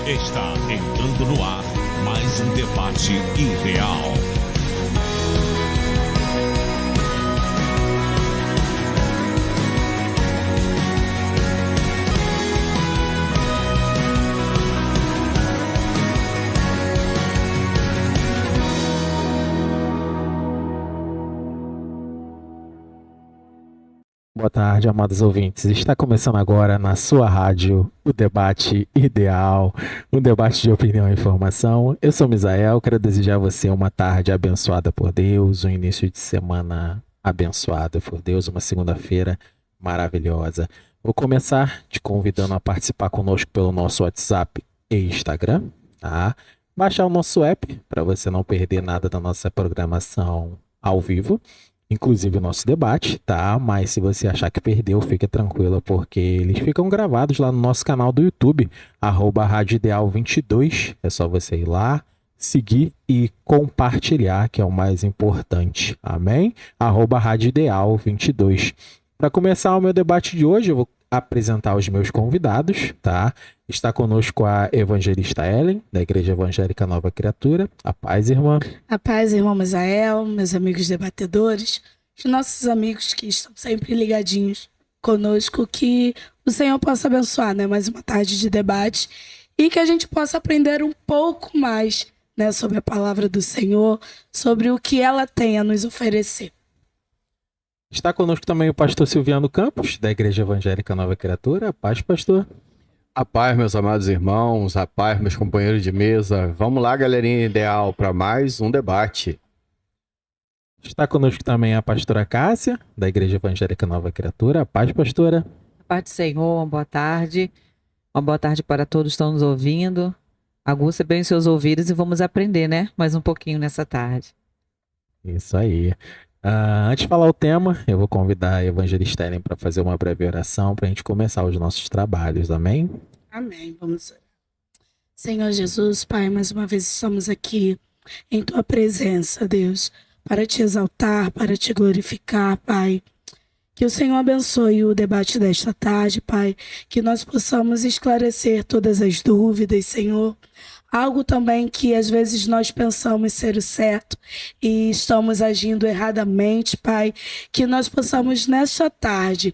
Está entrando no ar mais um debate irreal. Boa tarde, amados ouvintes. Está começando agora na sua rádio o debate ideal, um debate de opinião e informação. Eu sou Misael, quero desejar a você uma tarde abençoada por Deus, um início de semana abençoado por Deus, uma segunda-feira maravilhosa. Vou começar te convidando a participar conosco pelo nosso WhatsApp e Instagram, tá? Baixar o nosso app para você não perder nada da nossa programação ao vivo. Inclusive o nosso debate, tá? Mas se você achar que perdeu, fica tranquila, porque eles ficam gravados lá no nosso canal do YouTube, Rádio Ideal 22. É só você ir lá, seguir e compartilhar, que é o mais importante. Amém? Rádio Ideal 22. Para começar o meu debate de hoje, eu vou apresentar os meus convidados, tá? Está conosco a evangelista Ellen, da Igreja Evangélica Nova Criatura. A paz, irmã. A paz, irmão Misael, meus amigos debatedores, os nossos amigos que estão sempre ligadinhos conosco, que o Senhor possa abençoar, né? Mais uma tarde de debate e que a gente possa aprender um pouco mais, né, sobre a palavra do Senhor, sobre o que ela tem a nos oferecer. Está conosco também o pastor Silviano Campos, da Igreja Evangélica Nova Criatura. A paz, pastor. A paz, meus amados irmãos, a paz, meus companheiros de mesa. Vamos lá, galerinha ideal, para mais um debate. Está conosco também a pastora Cássia, da Igreja Evangélica Nova Criatura. A paz, pastora. A paz do Senhor, uma boa tarde. Uma boa tarde para todos que estão nos ouvindo. Aguça bem os seus ouvidos e vamos aprender, né? Mais um pouquinho nessa tarde. Isso aí. Antes de falar o tema, eu vou convidar a evangelista Ellen para fazer uma breve oração para a gente começar os nossos trabalhos. Amém? Amém. Vamos orar. Senhor Jesus, Pai, mais uma vez estamos aqui em Tua presença, Deus, para Te exaltar, para Te glorificar, Pai. Que o Senhor abençoe o debate desta tarde, Pai. Que nós possamos esclarecer todas as dúvidas, Senhor. Algo também que às vezes nós pensamos ser o certo e estamos agindo erradamente, Pai. Que nós possamos nesta tarde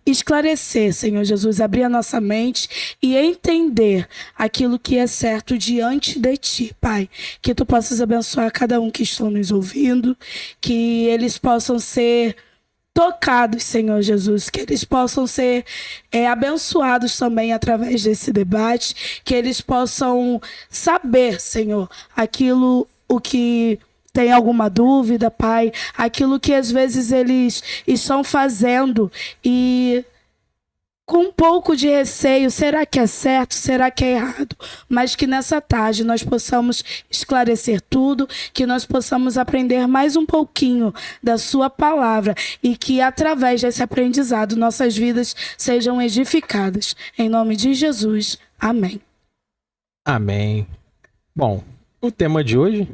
esclarecer, Senhor Jesus, abrir a nossa mente e entender aquilo que é certo diante de Ti, Pai. Que Tu possas abençoar cada um que estão nos ouvindo, que eles possam ser tocados, Senhor Jesus, que eles possam ser abençoados também através desse debate, que eles possam saber, Senhor, o que tem alguma dúvida, Pai, aquilo que às vezes eles estão fazendo e com um pouco de receio, será que é certo, será que é errado? Mas que nessa tarde nós possamos esclarecer tudo, que nós possamos aprender mais um pouquinho da sua palavra e que através desse aprendizado nossas vidas sejam edificadas. Em nome de Jesus, amém. Amém. Bom, o tema de hoje,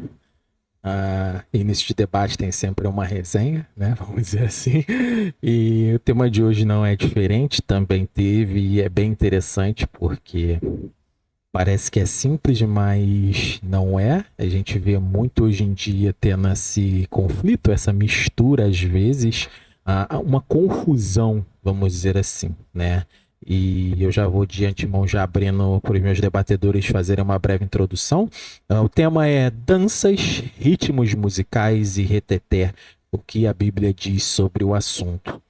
início de debate tem sempre uma resenha, né? Vamos dizer assim. E o tema de hoje não é diferente, também teve, e é bem interessante porque parece que é simples, mas não é. A gente vê muito hoje em dia tendo esse conflito, essa mistura às vezes, uma confusão, vamos dizer assim, né? E eu já vou de antemão já abrindo para os meus debatedores fazerem uma breve introdução. O tema é danças, ritmos musicais e reteté, o que a Bíblia diz sobre o assunto.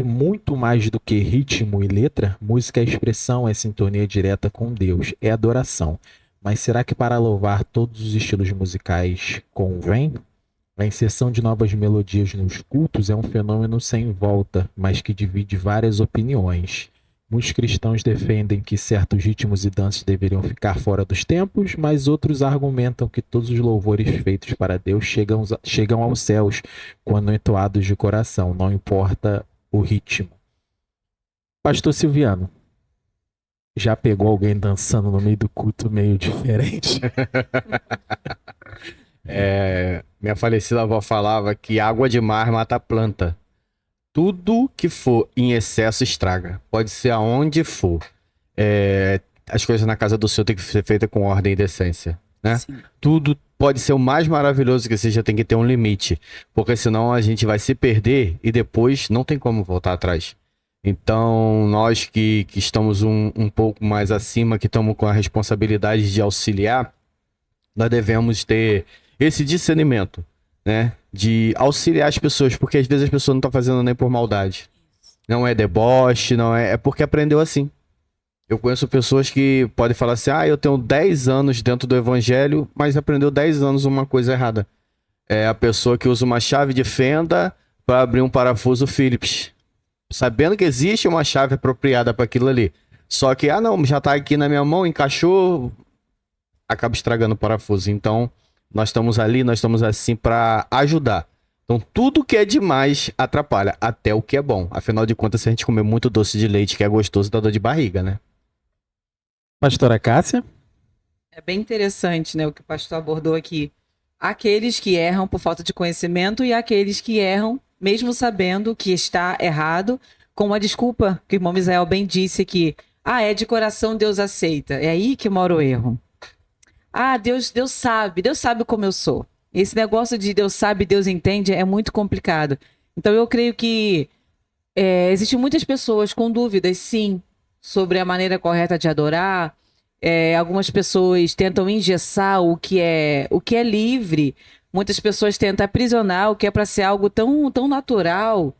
Muito mais do que ritmo e letra, música é expressão, é sintonia direta com Deus, é adoração. Mas será que para louvar todos os estilos musicais convém? A inserção de novas melodias nos cultos é um fenômeno sem volta, mas que divide várias opiniões. Muitos cristãos defendem que certos ritmos e danças deveriam ficar fora dos templos, mas outros argumentam que todos os louvores feitos para Deus chegam aos céus quando entoados de coração, não importa o ritmo. Pastor Silviano, já pegou alguém dançando no meio do culto meio diferente? Minha falecida avó falava que água demais mata a planta. Tudo que for em excesso estraga. Pode ser aonde for. as coisas na casa do Senhor tem que ser feita com ordem e decência, né? Sim. Tudo pode ser o mais maravilhoso que seja, tem que ter um limite, porque senão a gente vai se perder e depois não tem como voltar atrás. Então, nós que estamos um pouco mais acima, que estamos com a responsabilidade de auxiliar, nós devemos ter esse discernimento, né? De auxiliar as pessoas, porque às vezes as pessoas não estão fazendo nem por maldade. Não é deboche, não é porque aprendeu assim. Eu conheço pessoas que podem falar assim, eu tenho 10 anos dentro do evangelho, mas aprendeu 10 anos uma coisa errada. É a pessoa que usa uma chave de fenda para abrir um parafuso Phillips, sabendo que existe uma chave apropriada para aquilo ali. Só que, não, já tá aqui na minha mão, encaixou, acaba estragando o parafuso. Então, nós estamos ali, nós estamos assim para ajudar. Então, tudo que é demais atrapalha, até o que é bom. Afinal de contas, se a gente comer muito doce de leite que é gostoso, dá dor de barriga, né? Pastora Cássia? É bem interessante, né, o que o pastor abordou aqui. Aqueles que erram por falta de conhecimento e aqueles que erram mesmo sabendo que está errado, com a desculpa que o irmão Misael bem disse que, é de coração, Deus aceita. É aí que mora o erro. Deus sabe como eu sou. Esse negócio de Deus sabe, Deus entende é muito complicado. Então eu creio que existem muitas pessoas com dúvidas, sim, sobre a maneira correta de adorar. Algumas pessoas tentam engessar o que é livre. Muitas pessoas tentam aprisionar o que é para ser algo tão, tão natural.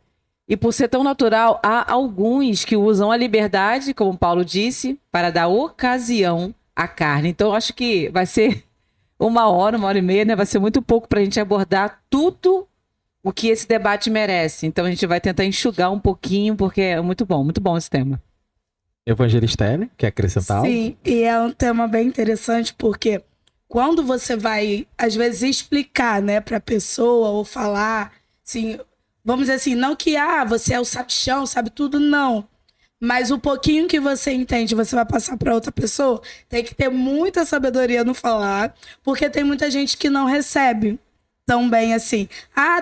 E por ser tão natural, há alguns que usam a liberdade, como Paulo disse, para dar ocasião à carne. Então, eu acho que vai ser 1 hora e meia, né? Vai ser muito pouco para a gente abordar tudo o que esse debate merece. Então, a gente vai tentar enxugar um pouquinho, porque é muito bom esse tema. Evangelista Ellen, quer acrescentar algo? Sim, e é um tema bem interessante, porque quando você vai, às vezes, explicar, né, para a pessoa ou falar, assim, vamos dizer assim, não que você é o sabichão, sabe tudo, não. Mas o pouquinho que você entende, você vai passar para outra pessoa, tem que ter muita sabedoria no falar, porque tem muita gente que não recebe tão bem assim.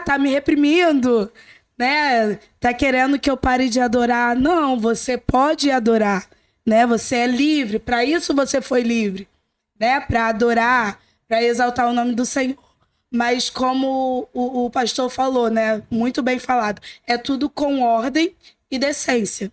Tá me reprimindo, né? Tá querendo que eu pare de adorar. Não, você pode adorar, né? Você é livre, para isso você foi livre, né? Para adorar, para exaltar o nome do Senhor. Mas como o pastor falou, né? Muito bem falado, é tudo com ordem e decência.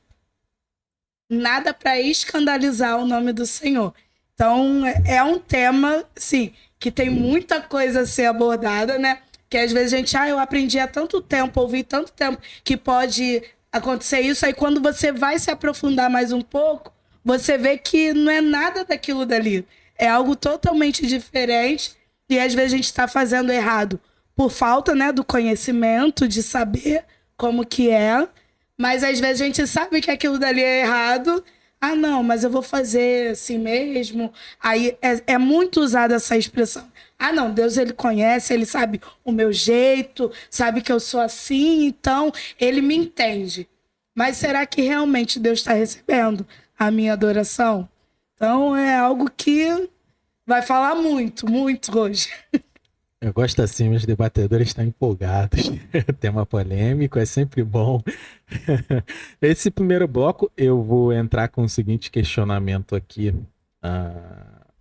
Nada para escandalizar o nome do Senhor. Então, é um tema, sim, que tem muita coisa a ser abordada, né? Que às vezes a gente, eu aprendi há tanto tempo, ouvi tanto tempo, que pode acontecer isso. Aí quando você vai se aprofundar mais um pouco, você vê que não é nada daquilo dali. É algo totalmente diferente. E às vezes a gente está fazendo errado por falta, né, do conhecimento, de saber como que é. Mas às vezes a gente sabe que aquilo dali é errado. Não, mas eu vou fazer assim mesmo. Aí é muito usada essa expressão. Não, Deus, ele conhece, ele sabe o meu jeito, sabe que eu sou assim, então ele me entende. Mas será que realmente Deus está recebendo a minha adoração? Então é algo que vai falar muito, muito hoje. Eu gosto assim, meus debatedores estão empolgados. Tema polêmico, é sempre bom. Esse primeiro bloco, eu vou entrar com o seguinte questionamento aqui.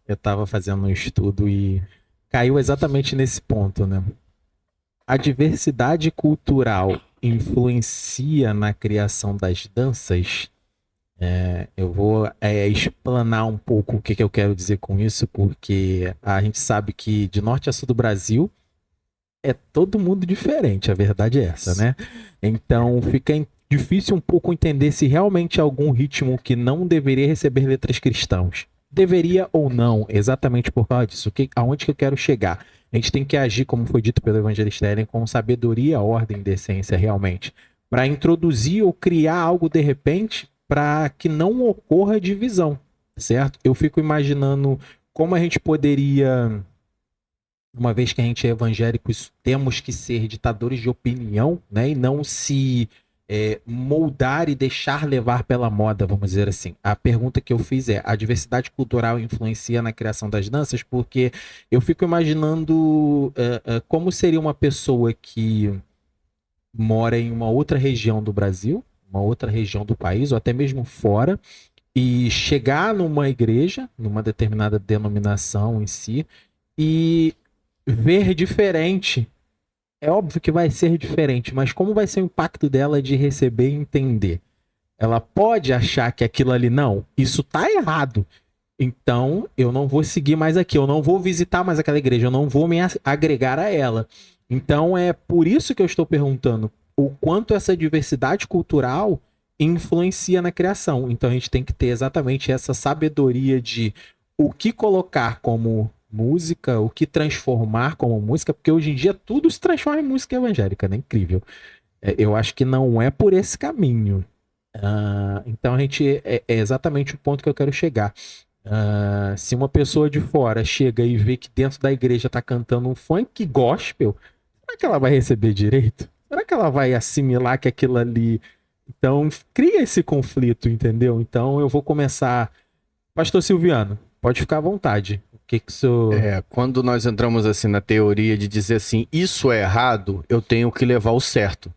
Eu estava fazendo um estudo e caiu exatamente nesse ponto, né? A diversidade cultural influencia na criação das danças? Eu vou explanar um pouco o que eu quero dizer com isso, porque a gente sabe que de norte a sul do Brasil é todo mundo diferente, a verdade é essa, né? Então fica difícil um pouco entender se realmente algum ritmo que não deveria receber letras cristãs deveria ou não, exatamente por causa disso. Aonde que eu quero chegar? A gente tem que agir, como foi dito pelo evangelista Ellen, com sabedoria, ordem e decência realmente, para introduzir ou criar algo de repente para que não ocorra divisão, certo? Eu fico imaginando como a gente poderia, uma vez que a gente é evangélicos, temos que ser ditadores de opinião, né? E não se moldar e deixar levar pela moda, vamos dizer assim. A pergunta que eu fiz é: a diversidade cultural influencia na criação das danças? Porque eu fico imaginando como seria uma pessoa que mora em uma outra região do Brasil, uma outra região do país, ou até mesmo fora, e chegar numa igreja, numa determinada denominação em si, e ver diferente. É óbvio que vai ser diferente, mas como vai ser o impacto dela de receber e entender? Ela pode achar que aquilo ali, não, isso tá errado. Então, eu não vou seguir mais aqui, eu não vou visitar mais aquela igreja, eu não vou me agregar a ela. Então, é por isso que eu estou perguntando o quanto essa diversidade cultural influencia na criação. Então, a gente tem que ter exatamente essa sabedoria de o que colocar como música, o que transformar como música, porque hoje em dia tudo se transforma em música evangélica, né? Incrível. Eu acho que não é por esse caminho. Então, a gente é exatamente o ponto que eu quero chegar. Se uma pessoa de fora chega e vê que dentro da igreja tá cantando um funk gospel, será que ela vai receber direito? Será que ela vai assimilar que aquilo ali... Então, cria esse conflito, entendeu? Então, eu vou começar... Pastor Silviano, pode ficar à vontade. O que que isso... Quando nós entramos assim na teoria de dizer assim, isso é errado, eu tenho que levar o certo.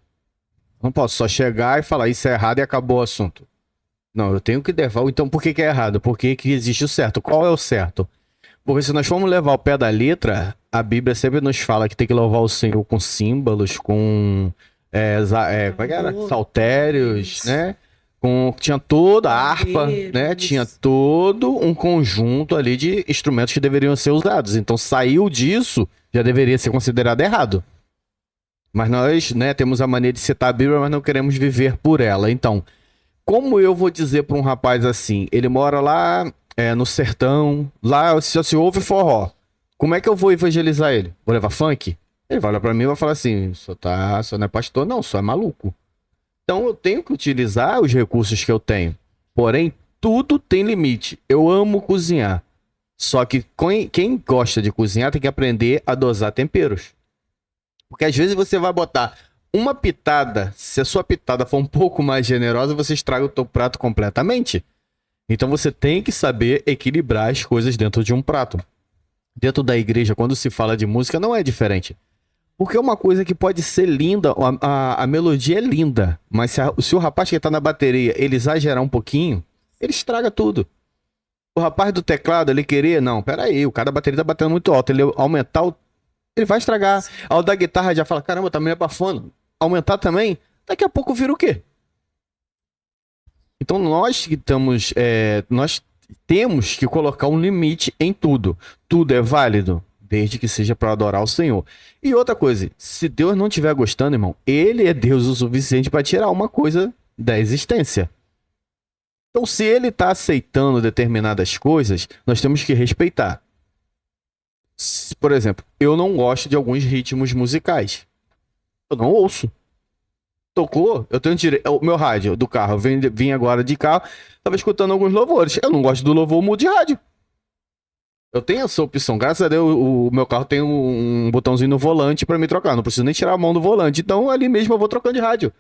Não posso só chegar e falar isso é errado e acabou o assunto. Não, eu tenho que levar. Então, por que que é errado? Por que que existe o certo? Qual é o certo? Porque se nós formos levar o pé da letra, a Bíblia sempre nos fala que tem que louvar o Senhor com símbolos, com como é que era? Saltérios, né? Tinha toda a harpa, né? Tinha todo um conjunto ali de instrumentos que deveriam ser usados. Então, saiu disso, já deveria ser considerado errado. Mas nós, né, temos a mania de citar a Bíblia, mas não queremos viver por ela. Então, como eu vou dizer para um rapaz assim, ele mora lá no sertão, lá só se ouve forró. Como é que eu vou evangelizar ele? Vou levar funk? Ele vai olhar para mim e vai falar assim, só não é pastor, não, só é maluco. Então eu tenho que utilizar os recursos que eu tenho. Porém, tudo tem limite. Eu amo cozinhar. Só que quem gosta de cozinhar tem que aprender a dosar temperos. Porque às vezes você vai botar uma pitada, se a sua pitada for um pouco mais generosa, você estraga o teu prato completamente. Então você tem que saber equilibrar as coisas dentro de um prato. Dentro da igreja, quando se fala de música, não é diferente. Porque é uma coisa que pode ser linda, a melodia é linda, mas se o rapaz que tá na bateria, ele exagerar um pouquinho, ele estraga tudo. O rapaz do teclado, ele querer, não, peraí, o cara da bateria tá batendo muito alto, ele aumentar ele vai estragar. Ao da guitarra já fala, caramba, tá meio abafando. Aumentar também, daqui a pouco vira o quê? Então nós que estamos, nós temos que colocar um limite em tudo. Tudo é válido, desde que seja para adorar o Senhor. E outra coisa, se Deus não estiver gostando, irmão, ele é Deus o suficiente para tirar uma coisa da existência. Então se ele está aceitando determinadas coisas, nós temos que respeitar. Por exemplo, eu não gosto de alguns ritmos musicais. Eu não ouço. Tocou, eu tenho direito. O meu rádio do carro, eu vim agora de carro, tava escutando alguns louvores. Eu não gosto do louvor, mudo de rádio. Eu tenho essa opção. Graças a Deus, o meu carro tem um botãozinho no volante pra me trocar. Não preciso nem tirar a mão do volante. Então, ali mesmo eu vou trocando de rádio.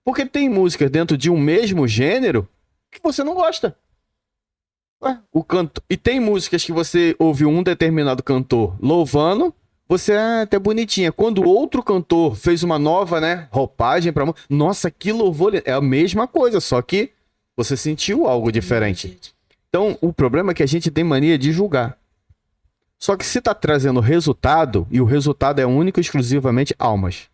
Porque tem músicas dentro de um mesmo gênero que você não gosta. E tem músicas que você ouve um determinado cantor louvando, você até bonitinha. Quando outro cantor fez uma nova, né, roupagem pra música, nossa, que louvor, é a mesma coisa, só que você sentiu algo diferente. Então, o problema é que a gente tem mania de julgar. Só que se tá trazendo resultado, e o resultado é único e exclusivamente almas.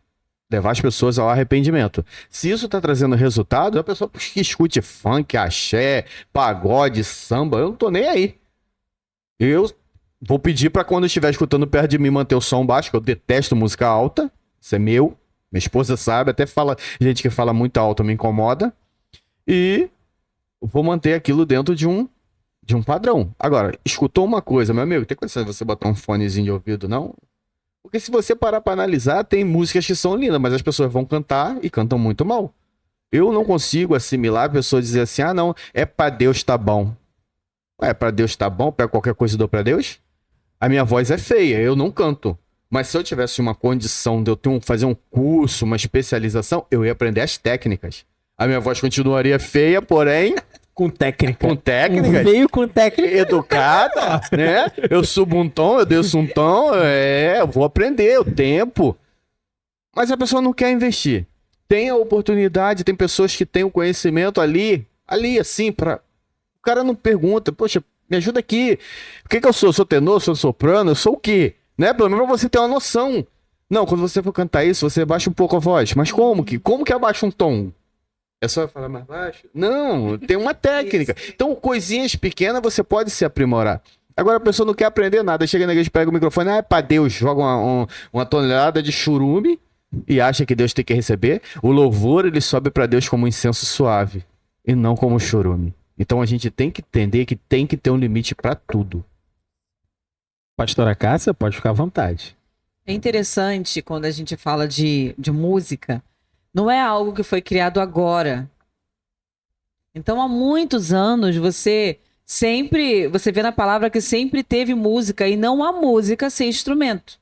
Levar as pessoas ao arrependimento. Se isso tá trazendo resultado, a pessoa que escute funk, axé, pagode, samba, eu não tô nem aí. Eu vou pedir pra quando eu estiver escutando perto de mim manter o som baixo, que eu detesto música alta. Isso é meu. Minha esposa sabe, até fala, gente que fala muito alto me incomoda. E vou manter aquilo dentro de um padrão. Agora, escutou uma coisa, meu amigo, tem condição de você botar um fonezinho de ouvido, não? Porque se você parar pra analisar, tem músicas que são lindas, mas as pessoas vão cantar e cantam muito mal. Eu não consigo assimilar a pessoa dizer assim, ah não, é pra Deus tá bom. É pra Deus tá bom, pega qualquer coisa e dou pra Deus? A minha voz é feia, eu não canto. Mas se eu tivesse uma condição de eu fazer um curso, uma especialização, eu ia aprender as técnicas. A minha voz continuaria feia, porém... Com técnica. Com técnica. Veio com técnica. Educada, né? Eu subo um tom, eu desço um tom, eu vou aprender o tempo. Mas a pessoa não quer investir. Tem a oportunidade, tem pessoas que têm o conhecimento ali assim, pra O cara não pergunta, poxa, me ajuda aqui. O que eu sou? Eu sou tenor, sou soprano, eu sou o quê? Né? Pelo menos pra você ter uma noção. Não, quando você for cantar isso, você baixa um pouco a voz. Mas como que abaixa um tom? É só falar mais baixo? Não, tem uma técnica. Então, coisinhas pequenas você pode se aprimorar. Agora a pessoa não quer aprender nada. Chega na igreja, pega o microfone, é pra Deus, joga uma tonelada de churume e acha que Deus tem que receber. O louvor, ele sobe pra Deus como um incenso suave e não como churume. Então a gente tem que entender que tem que ter um limite pra tudo. Pastora Cássia, pode ficar à vontade. É interessante quando a gente fala de música, não é algo que foi criado agora. Então, há muitos anos, você vê na palavra que sempre teve música, e não há música sem instrumento.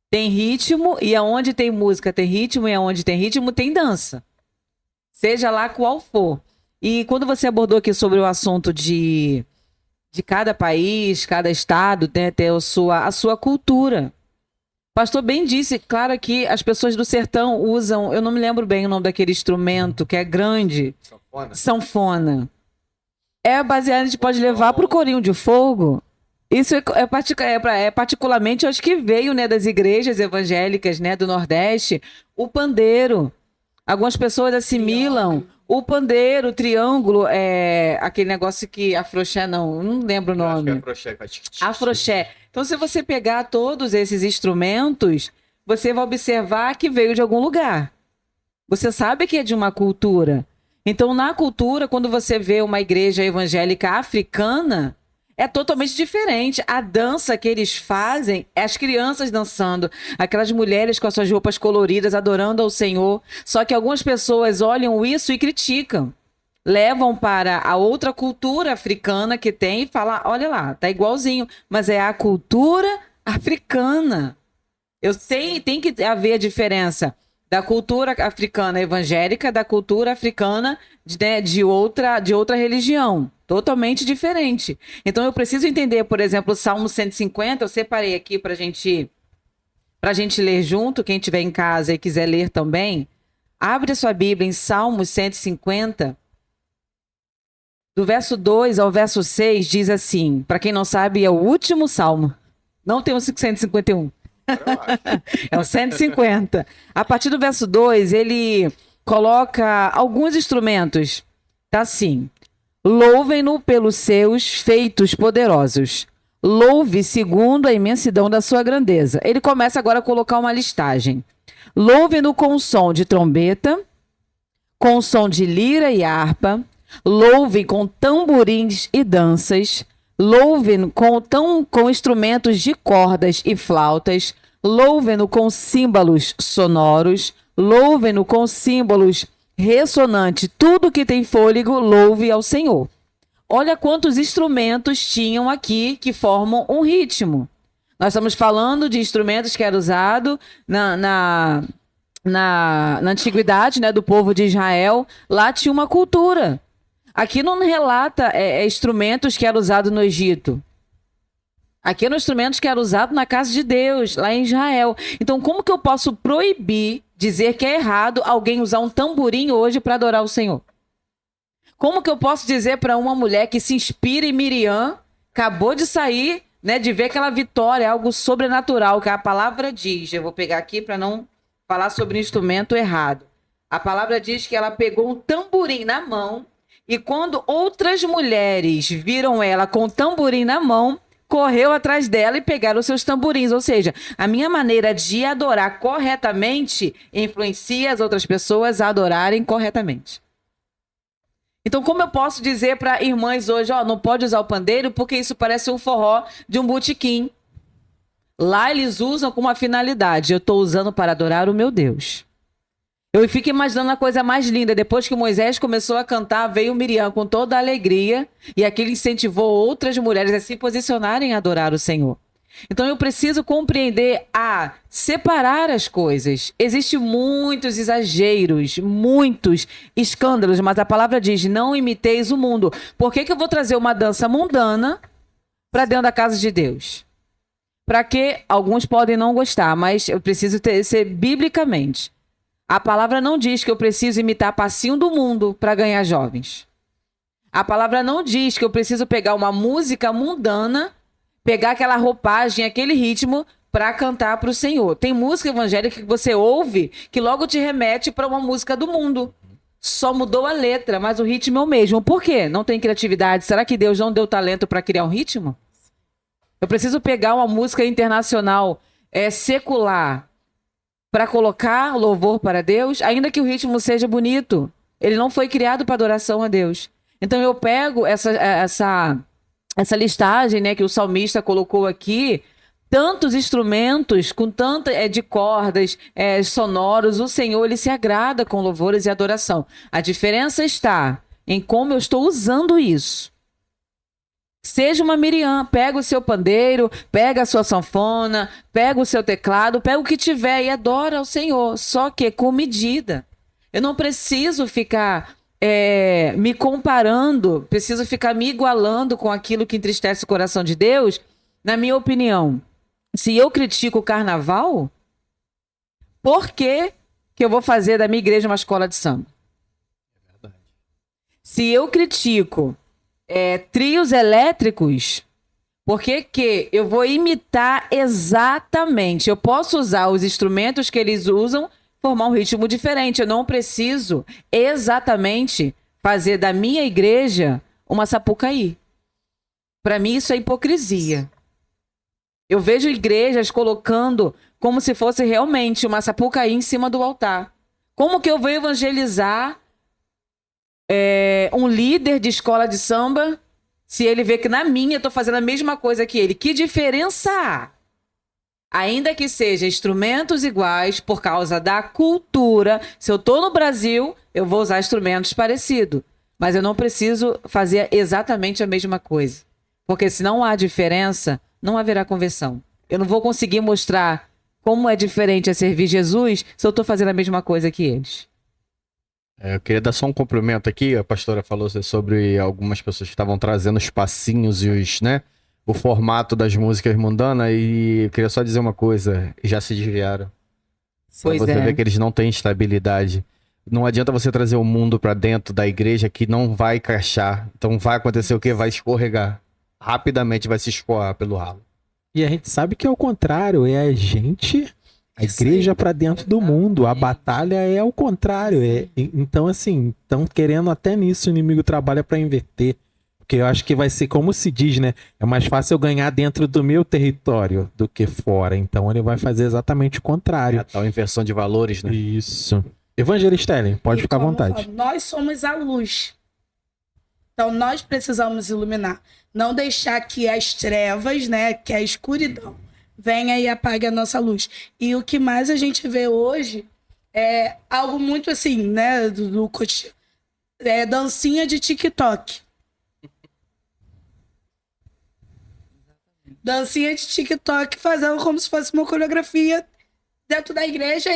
Tem ritmo, e aonde tem música tem ritmo, e aonde tem ritmo tem dança. Seja lá qual for. E quando você abordou aqui sobre o assunto de cada país, cada estado, né, ter a sua cultura. O pastor bem disse, claro que as pessoas do sertão usam, eu não me lembro bem o nome daquele instrumento, que é grande. Sanfona. É baseado, a gente pode levar para o corinho de fogo. Isso é particularmente, eu acho que veio, né, das igrejas evangélicas, né, do Nordeste, o pandeiro. Algumas pessoas assimilam o pandeiro, o triângulo, aquele negócio que afroché, não lembro o nome. Afroché. Então, se você pegar todos esses instrumentos, você vai observar que veio de algum lugar. Você sabe que é de uma cultura. Então, na cultura, quando você vê uma igreja evangélica africana, é totalmente diferente. A dança que eles fazem é as crianças dançando, aquelas mulheres com as suas roupas coloridas adorando ao Senhor. Só que algumas pessoas olham isso e criticam. Levam para a outra cultura africana que tem e falam, olha lá, tá igualzinho, mas é a cultura africana. Tem que haver a diferença da cultura africana evangélica, da cultura africana de outra religião. Totalmente diferente. Então eu preciso entender, por exemplo, o Salmo 150, eu separei aqui pra gente ler junto, quem estiver em casa e quiser ler também, abre a sua Bíblia em Salmos 150, do verso 2 ao verso 6, diz assim, para quem não sabe, é o último Salmo, não tem o 151. É o 150. A partir do verso 2, ele coloca alguns instrumentos. Tá assim: louvem-no pelos seus feitos poderosos. Louve segundo a imensidão da sua grandeza. Ele começa agora a colocar uma listagem. Louvem-no com o som de trombeta, com o som de lira e harpa. Louvem com tamborins e danças. Louvem-no com instrumentos de cordas e flautas. Louvem-no com símbolos sonoros. Louvem-no com símbolos ressonantes. Tudo que tem fôlego, louve ao Senhor. Olha quantos instrumentos tinham aqui que formam um ritmo. Nós estamos falando de instrumentos que eram usados na antiguidade, né, do povo de Israel. Lá tinha uma cultura. Aqui não relata instrumentos que eram usados no Egito. Aqui eram instrumentos que eram usados na casa de Deus, lá em Israel. Então, como que eu posso proibir, dizer que é errado alguém usar um tamborim hoje para adorar o Senhor? Como que eu posso dizer para uma mulher que se inspira em Miriam, acabou de sair, né, de ver aquela vitória, algo sobrenatural, que a palavra diz, eu vou pegar aqui para não falar sobre instrumento errado. A palavra diz que ela pegou um tamborim na mão, e quando outras mulheres viram ela com o tamborim na mão, correu atrás dela e pegaram os seus tamborins. Ou seja, a minha maneira de adorar corretamente influencia as outras pessoas a adorarem corretamente. Então, como eu posso dizer para irmãs hoje, não pode usar o pandeiro porque isso parece um forró de um botequim. Lá eles usam com uma finalidade. Eu estou usando para adorar o meu Deus. Eu fico imaginando a coisa mais linda. Depois que Moisés começou a cantar, veio Miriam com toda a alegria e aquilo incentivou outras mulheres a se posicionarem a adorar o Senhor. Então eu preciso compreender separar as coisas. Existem muitos exageros, muitos escândalos, mas a palavra diz, não imiteis o mundo. Por que eu vou trazer uma dança mundana para dentro da casa de Deus? Para que alguns podem não gostar, mas eu preciso ser biblicamente. A palavra não diz que eu preciso imitar passinho do mundo para ganhar jovens. A palavra não diz que eu preciso pegar uma música mundana, pegar aquela roupagem, aquele ritmo para cantar para o Senhor. Tem música evangélica que você ouve que logo te remete para uma música do mundo. Só mudou a letra, mas o ritmo é o mesmo. Por quê? Não tem criatividade. Será que Deus não deu talento para criar um ritmo? Eu preciso pegar uma música internacional, secular, para colocar louvor para Deus, ainda que o ritmo seja bonito. Ele não foi criado para adoração a Deus. Então eu pego essa listagem, né, que o salmista colocou aqui, tantos instrumentos, com de cordas, sonoros, o Senhor, ele se agrada com louvores e adoração. A diferença está em como eu estou usando isso. Seja uma Miriam, pega o seu pandeiro, pega a sua sanfona, pega o seu teclado, pega o que tiver e adora ao Senhor, só que com medida. Eu não preciso ficar me comparando, preciso ficar me igualando com aquilo que entristece o coração de Deus. Na minha opinião, se eu critico o carnaval, por que eu vou fazer da minha igreja uma escola de samba? Se eu critico trios elétricos, por que eu vou imitar exatamente? Eu posso usar os instrumentos que eles usam, formar um ritmo diferente. Eu não preciso exatamente fazer da minha igreja uma Sapucaí. Para mim, isso é hipocrisia. Eu vejo igrejas colocando como se fosse realmente uma Sapucaí em cima do altar. Como que eu vou evangelizar um líder de escola de samba se ele vê que na minha eu estou fazendo a mesma coisa que ele? Que diferença há? Ainda que sejam instrumentos iguais, por causa da cultura, se eu estou no Brasil, eu vou usar instrumentos parecidos. Mas eu não preciso fazer exatamente a mesma coisa. Porque se não há diferença, não haverá conversão. Eu não vou conseguir mostrar como é diferente a servir Jesus se eu estou fazendo a mesma coisa que eles. Eu queria dar só um cumprimento aqui. A pastora falou sobre algumas pessoas que estavam trazendo os passinhos e o formato das músicas mundanas, e eu queria só dizer uma coisa: já se desviaram. Pois você vê que eles não têm estabilidade. Não adianta você trazer o mundo pra dentro da igreja que não vai encaixar. Então vai acontecer o quê? Vai escorregar. Rapidamente vai se escoar pelo ralo. E a gente sabe que é o contrário, é a gente, a igreja pra dentro do mundo. A batalha é o contrário. Então, assim, estão querendo até nisso, o inimigo trabalha pra inverter. Porque eu acho que vai ser como se diz, né? É mais fácil eu ganhar dentro do meu território do que fora. Então ele vai fazer exatamente o contrário. A tal inversão de valores, né? Isso. Evangelista Ellen, pode ficar à vontade. Nós somos a luz. Então nós precisamos iluminar. Não deixar que as trevas, né? Que a escuridão venha e apague a nossa luz. E o que mais a gente vê hoje é algo muito assim, né? Do cotidiano. Dancinha de TikTok. Dancinha de TikTok fazendo como se fosse uma coreografia dentro da igreja.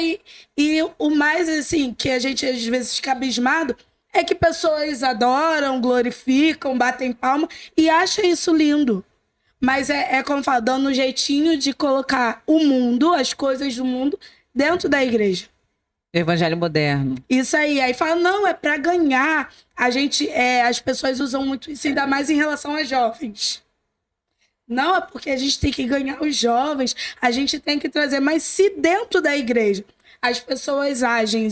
E o mais, assim, que a gente às vezes fica abismado é que pessoas adoram, glorificam, batem palma e acham isso lindo. Mas como fala, dando um jeitinho de colocar o mundo, as coisas do mundo, dentro da igreja. Evangelho moderno. Isso aí fala, não, é pra ganhar. As pessoas usam muito isso, ainda mais em relação a jovens. Não, é porque a gente tem que ganhar os jovens, a gente tem que trazer. Mas se dentro da igreja as pessoas agem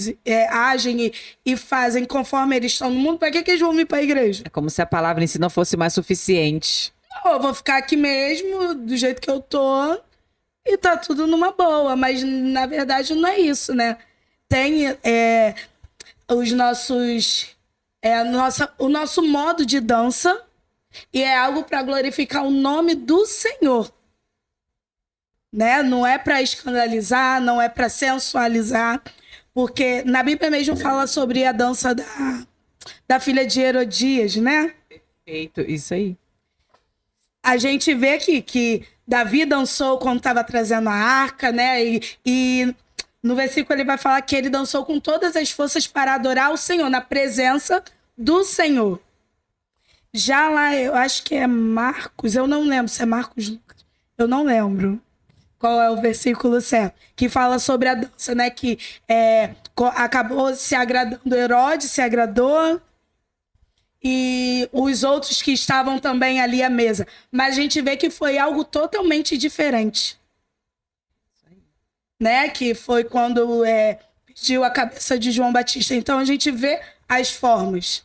e fazem conforme eles estão no mundo, para que eles vão vir para a igreja? É como se a palavra em si não fosse mais suficiente. Não, eu vou ficar aqui mesmo, do jeito que eu tô, e tá tudo numa boa. Mas, na verdade, não é isso, né? Tem os nossos... o nosso modo de dança, e é algo para glorificar o nome do Senhor. Né? Não é para escandalizar, não é para sensualizar, porque na Bíblia mesmo fala sobre a dança da filha de Herodias, né? Perfeito, isso aí. A gente vê que Davi dançou quando estava trazendo a arca, né? E no versículo ele vai falar que ele dançou com todas as forças para adorar o Senhor, na presença do Senhor. Já lá, eu acho que é Marcos, eu não lembro se é Marcos Lucas, eu não lembro qual é o versículo certo, que fala sobre a dança, né? Que acabou se agradando, Herodes se agradou, e os outros que estavam também ali à mesa. Mas a gente vê que foi algo totalmente diferente. Né? Que foi quando pediu a cabeça de João Batista. Então a gente vê as formas.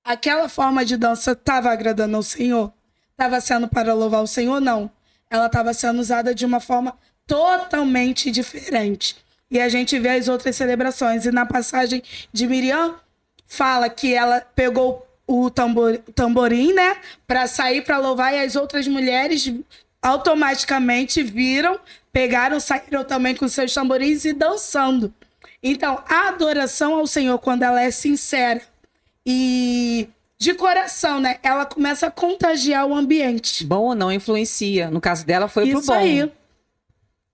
Aquela forma de dança estava agradando ao Senhor? Estava sendo para louvar o Senhor? Não. Ela estava sendo usada de uma forma totalmente diferente. E a gente vê as outras celebrações. E na passagem de Miriam, fala que ela pegou o tamborim, né? Para sair para louvar, e as outras mulheres automaticamente viram, pegaram, saíram também com seus tamborins e dançando. Então, a adoração ao Senhor, quando ela é sincera e de coração, né? Ela começa a contagiar o ambiente. Bom ou não influencia. No caso dela, foi pro Isso bom. aí.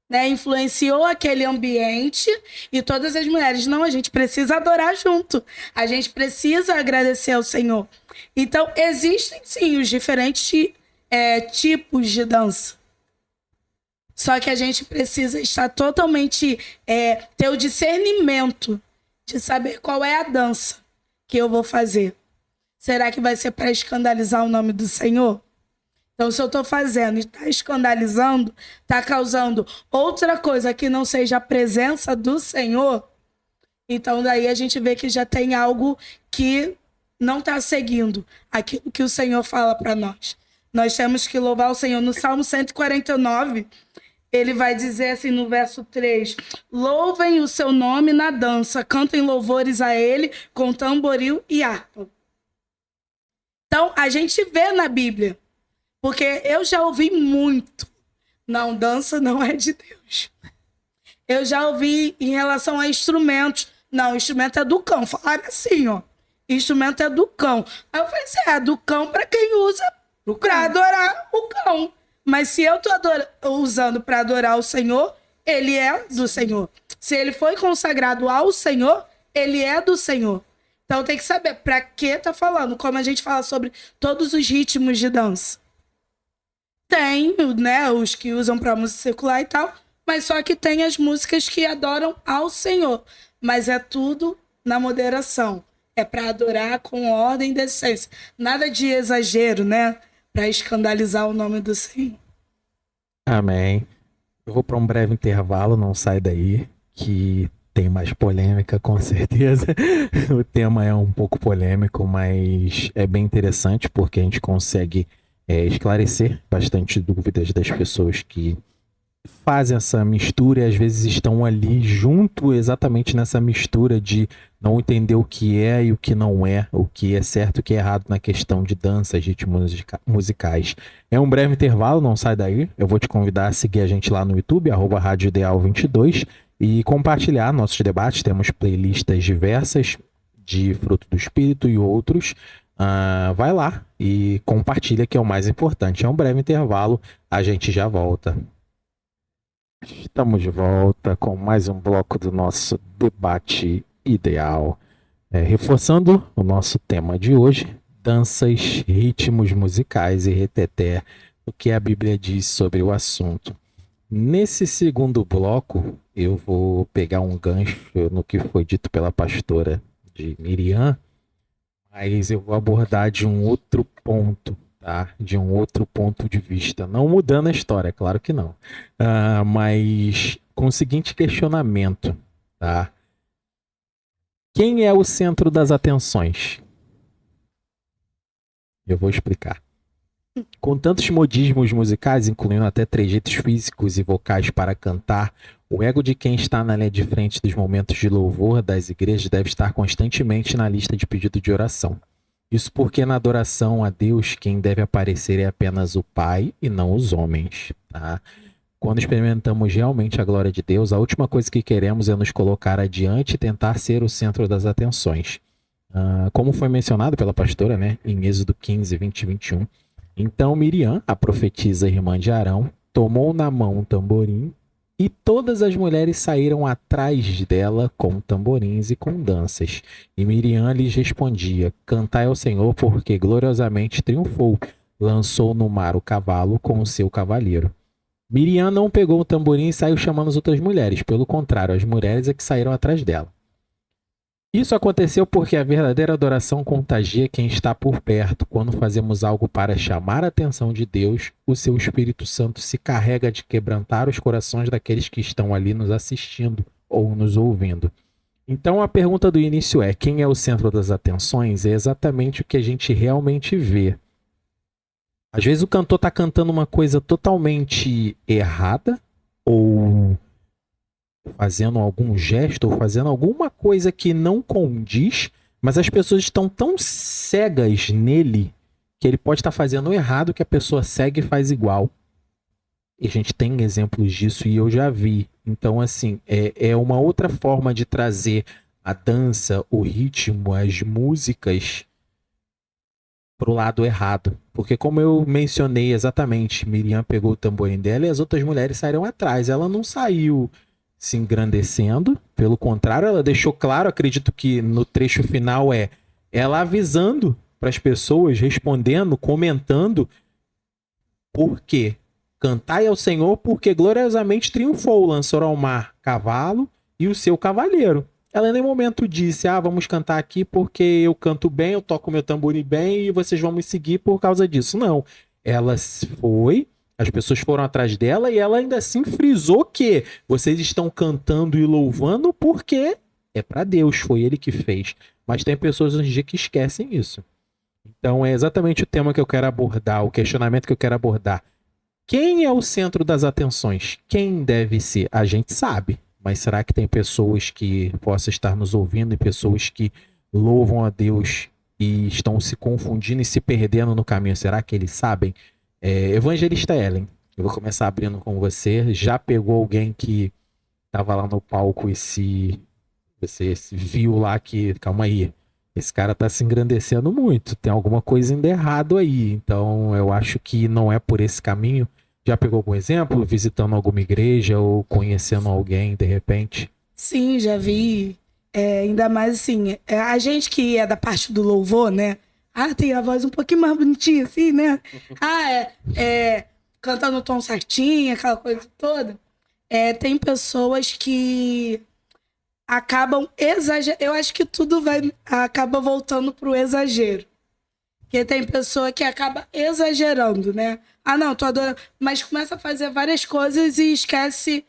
Né? Influenciou aquele ambiente e todas as mulheres. Não, a gente precisa adorar junto. A gente precisa agradecer ao Senhor. Então, existem sim os diferentes tipos de dança. Só que a gente precisa estar totalmente... ter o discernimento de saber qual é a dança que eu vou fazer. Será que vai ser para escandalizar o nome do Senhor? Então, se eu estou fazendo e está escandalizando, está causando outra coisa que não seja a presença do Senhor, então daí a gente vê que já tem algo que não está seguindo aquilo que o Senhor fala para nós. Nós temos que louvar o Senhor. No Salmo 149, ele vai dizer assim no verso 3, louvem o seu nome na dança, cantem louvores a ele com tamboril e harpa. Então, a gente vê na Bíblia, porque eu já ouvi muito, não, dança não é de Deus. Eu já ouvi em relação a instrumentos, não, instrumento é do cão. Falaram assim, ó, instrumento é do cão. Aí eu falei assim, é do cão para quem usa para adorar o cão. Mas se eu estou usando para adorar o Senhor, ele é do Senhor. Se ele foi consagrado ao Senhor, ele é do Senhor. Então tem que saber para que tá falando, como a gente fala sobre todos os ritmos de dança. Tem, né, os que usam para música secular e tal, mas só que tem as músicas que adoram ao Senhor. Mas é tudo na moderação. É para adorar com ordem e decência. Nada de exagero, né? Para escandalizar o nome do Senhor. Amém. Eu vou para um breve intervalo, não sai daí, que tem mais polêmica, com certeza. O tema é um pouco polêmico, mas é bem interessante porque a gente consegue esclarecer bastante dúvidas das pessoas que fazem essa mistura e às vezes estão ali junto exatamente nessa mistura de não entender o que é e o que não é, o que é certo e o que é errado na questão de danças, ritmos musicais. É um breve intervalo, não sai daí. Eu vou te convidar a seguir a gente lá no YouTube, @Rádio Ideal 22, e compartilhar nossos debates. Temos playlists diversas de Fruto do Espírito e outros. Vai lá e compartilha, que é o mais importante. É um breve intervalo, a gente já volta. Estamos de volta com mais um bloco do nosso debate ideal. Reforçando o nosso tema de hoje, danças, ritmos musicais e reteté, o que a Bíblia diz sobre o assunto. Nesse segundo bloco, eu vou pegar um gancho no que foi dito pela pastora de Miriam, mas eu vou abordar de um outro ponto, tá? De um outro ponto de vista. Não mudando a história, claro que não. Mas com o seguinte questionamento, tá? Quem é o centro das atenções? Eu vou explicar. Com tantos modismos musicais, incluindo até trejeitos físicos e vocais para cantar, o ego de quem está na linha de frente dos momentos de louvor das igrejas deve estar constantemente na lista de pedido de oração. Isso porque na adoração a Deus, quem deve aparecer é apenas o Pai e não os homens, tá? Quando experimentamos realmente a glória de Deus, a última coisa que queremos é nos colocar adiante e tentar ser o centro das atenções. Como foi mencionado pela pastora, né, em Êxodo 15, 20 e 21, então Miriam, a profetisa irmã de Arão, tomou na mão um tamborim e todas as mulheres saíram atrás dela com tamborins e com danças. E Miriam lhes respondia: cantai ao Senhor, porque gloriosamente triunfou, lançou no mar o cavalo com o seu cavaleiro. Miriam não pegou o tamborim e saiu chamando as outras mulheres, pelo contrário, as mulheres é que saíram atrás dela. Isso aconteceu porque a verdadeira adoração contagia quem está por perto. Quando fazemos algo para chamar a atenção de Deus, o seu Espírito Santo se carrega de quebrantar os corações daqueles que estão ali nos assistindo ou nos ouvindo. Então a pergunta do início é: quem é o centro das atenções? É exatamente o que a gente realmente vê. Às vezes o cantor está cantando uma coisa totalmente errada, ou fazendo algum gesto, ou fazendo alguma coisa que não condiz, mas as pessoas estão tão cegas nele que ele pode estar fazendo errado que a pessoa segue e faz igual. E a gente tem exemplos disso e eu já vi. Então, assim, é uma outra forma de trazer a dança, o ritmo, as músicas pro lado errado. Porque como eu mencionei exatamente, Miriam pegou o tamborim dela e as outras mulheres saíram atrás. Ela não saiu se engrandecendo, pelo contrário, ela deixou claro, acredito que no trecho final ela avisando para as pessoas, respondendo, comentando por quê. Cantai ao Senhor porque gloriosamente triunfou, lançou ao mar cavalo e o seu cavaleiro. Ela em nenhum momento disse, vamos cantar aqui porque eu canto bem, eu toco meu tamborim bem e vocês vão me seguir por causa disso. Não, ela foi, as pessoas foram atrás dela e ela ainda assim frisou que vocês estão cantando e louvando porque é para Deus, foi ele que fez. Mas tem pessoas hoje em dia que esquecem isso. Então é exatamente o tema que eu quero abordar, o questionamento que eu quero abordar. Quem é o centro das atenções? Quem deve ser? A gente sabe. Mas será que tem pessoas que possam estar nos ouvindo e pessoas que louvam a Deus e estão se confundindo e se perdendo no caminho? Será que eles sabem? Evangelista Ellen, eu vou começar abrindo com você. Já pegou alguém que estava lá no palco e você viu lá que, calma aí, esse cara tá se engrandecendo muito, tem alguma coisa ainda errado aí. Então eu acho que não é por esse caminho. Já pegou algum exemplo, visitando alguma igreja ou conhecendo alguém de repente? Sim, já vi. Ainda mais assim, a gente que é da parte do louvor, né? Tem a voz um pouquinho mais bonitinha assim, né? Cantando o tom certinho, aquela coisa toda. Tem pessoas que acabam exagerando. Eu acho que tudo acaba voltando pro exagero. Porque tem pessoa que acaba exagerando, né? Não, tô adorando. Mas começa a fazer várias coisas e esquece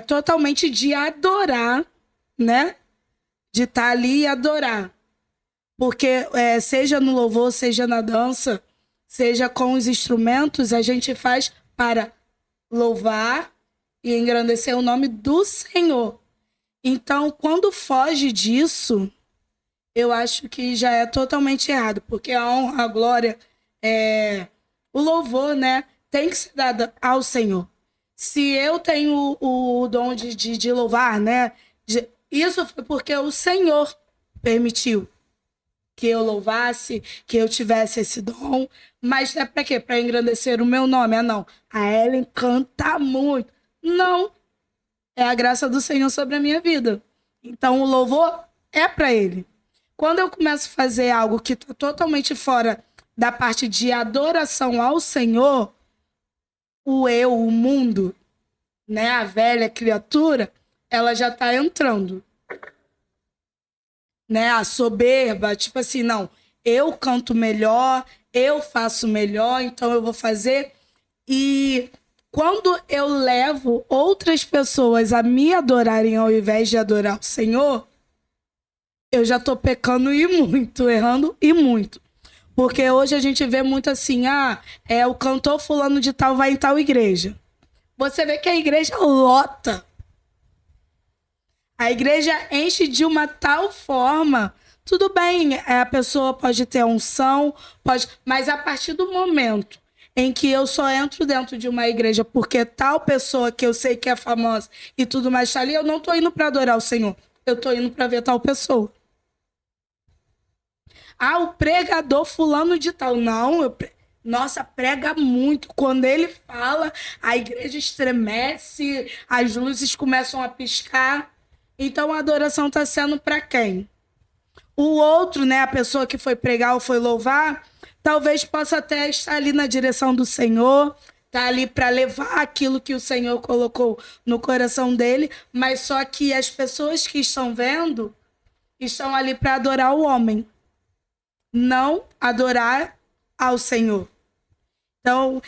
totalmente de adorar, né? De estar ali e adorar. Porque seja no louvor, seja na dança, seja com os instrumentos, a gente faz para louvar e engrandecer o nome do Senhor. Então, quando foge disso, eu acho que já é totalmente errado, porque a honra, a glória, o louvor, né, tem que ser dado ao Senhor. Se eu tenho o dom de louvar, né, isso foi porque o Senhor permitiu que eu louvasse, que eu tivesse esse dom, mas é para quê? Para engrandecer o meu nome? Não. A Ellen canta muito. Não. É a graça do Senhor sobre a minha vida. Então, o louvor é para Ele. Quando eu começo a fazer algo que está totalmente fora da parte de adoração ao Senhor, o mundo, né, a velha criatura, ela já está entrando. Né, a soberba, tipo assim, não, eu canto melhor, eu faço melhor, então eu vou fazer. E quando eu levo outras pessoas a me adorarem ao invés de adorar o Senhor, eu já tô pecando e muito, errando e muito. Porque hoje a gente vê muito assim, o cantor fulano de tal vai em tal igreja. Você vê que a igreja lota. A igreja enche de uma tal forma. Tudo bem, a pessoa pode ter unção, mas a partir do momento em que eu só entro dentro de uma igreja porque tal pessoa que eu sei que é famosa e tudo mais está ali, eu não estou indo para adorar o Senhor. Eu estou indo para ver tal pessoa. O pregador fulano de tal. Não, nossa, prega muito. Quando ele fala, a igreja estremece, as luzes começam a piscar. Então, a adoração está sendo para quem? O outro, né, a pessoa que foi pregar ou foi louvar, talvez possa até estar ali na direção do Senhor, tá ali para levar aquilo que o Senhor colocou no coração dele, mas só que as pessoas que estão vendo estão ali para adorar o homem, não adorar ao Senhor. Então,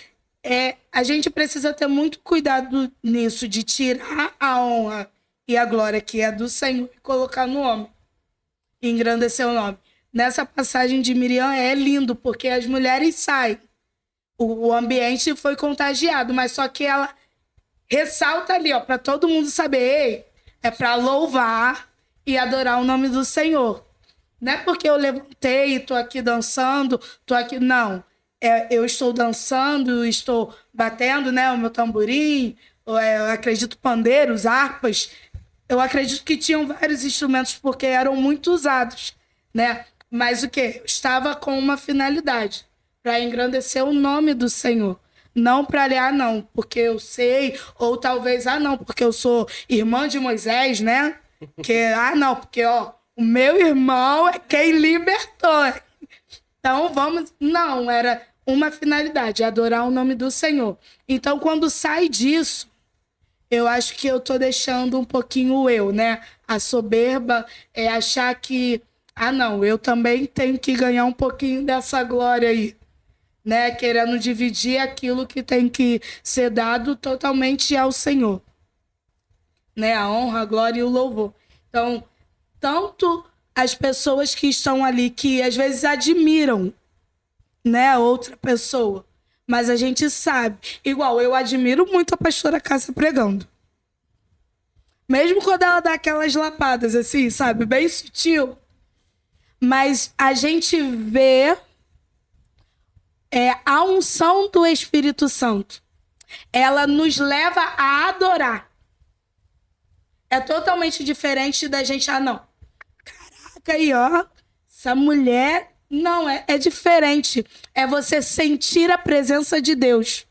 a gente precisa ter muito cuidado nisso, de tirar a honra e a glória que é do Senhor e colocar no homem, e engrandecer o nome. Nessa passagem de Miriam é lindo, porque as mulheres saem, o ambiente foi contagiado, mas só que ela ressalta ali, ó, para todo mundo saber, ei, é para louvar e adorar o nome do Senhor. Não é porque eu levantei e estou aqui dançando, estou aqui, não. Eu estou dançando, estou batendo, né, o meu tamborim, eu acredito pandeiros, harpas. Eu acredito que tinham vários instrumentos porque eram muito usados, né? Mas o quê? Eu estava com uma finalidade, para engrandecer o nome do Senhor. Não para ali, não, porque eu sei, ou talvez, não, porque eu sou irmã de Moisés, né? Que, não, porque, ó, o meu irmão é quem libertou. Então, vamos... Não, era uma finalidade, adorar o nome do Senhor. Então, quando sai disso, eu acho que eu tô deixando um pouquinho o eu, né? A soberba é achar que, não, eu também tenho que ganhar um pouquinho dessa glória aí, né? Querendo dividir aquilo que tem que ser dado totalmente ao Senhor, né? A honra, a glória e o louvor. Então, tanto as pessoas que estão ali, que às vezes admiram, né, outra pessoa, mas a gente sabe, igual eu admiro muito a pastora Cássia pregando, mesmo quando ela dá aquelas lapadas assim, sabe, bem sutil, mas a gente vê a unção do Espírito Santo, ela nos leva a adorar. É totalmente diferente da gente, não, caraca aí, ó, essa mulher... Não, é diferente. É você sentir a presença de Deus.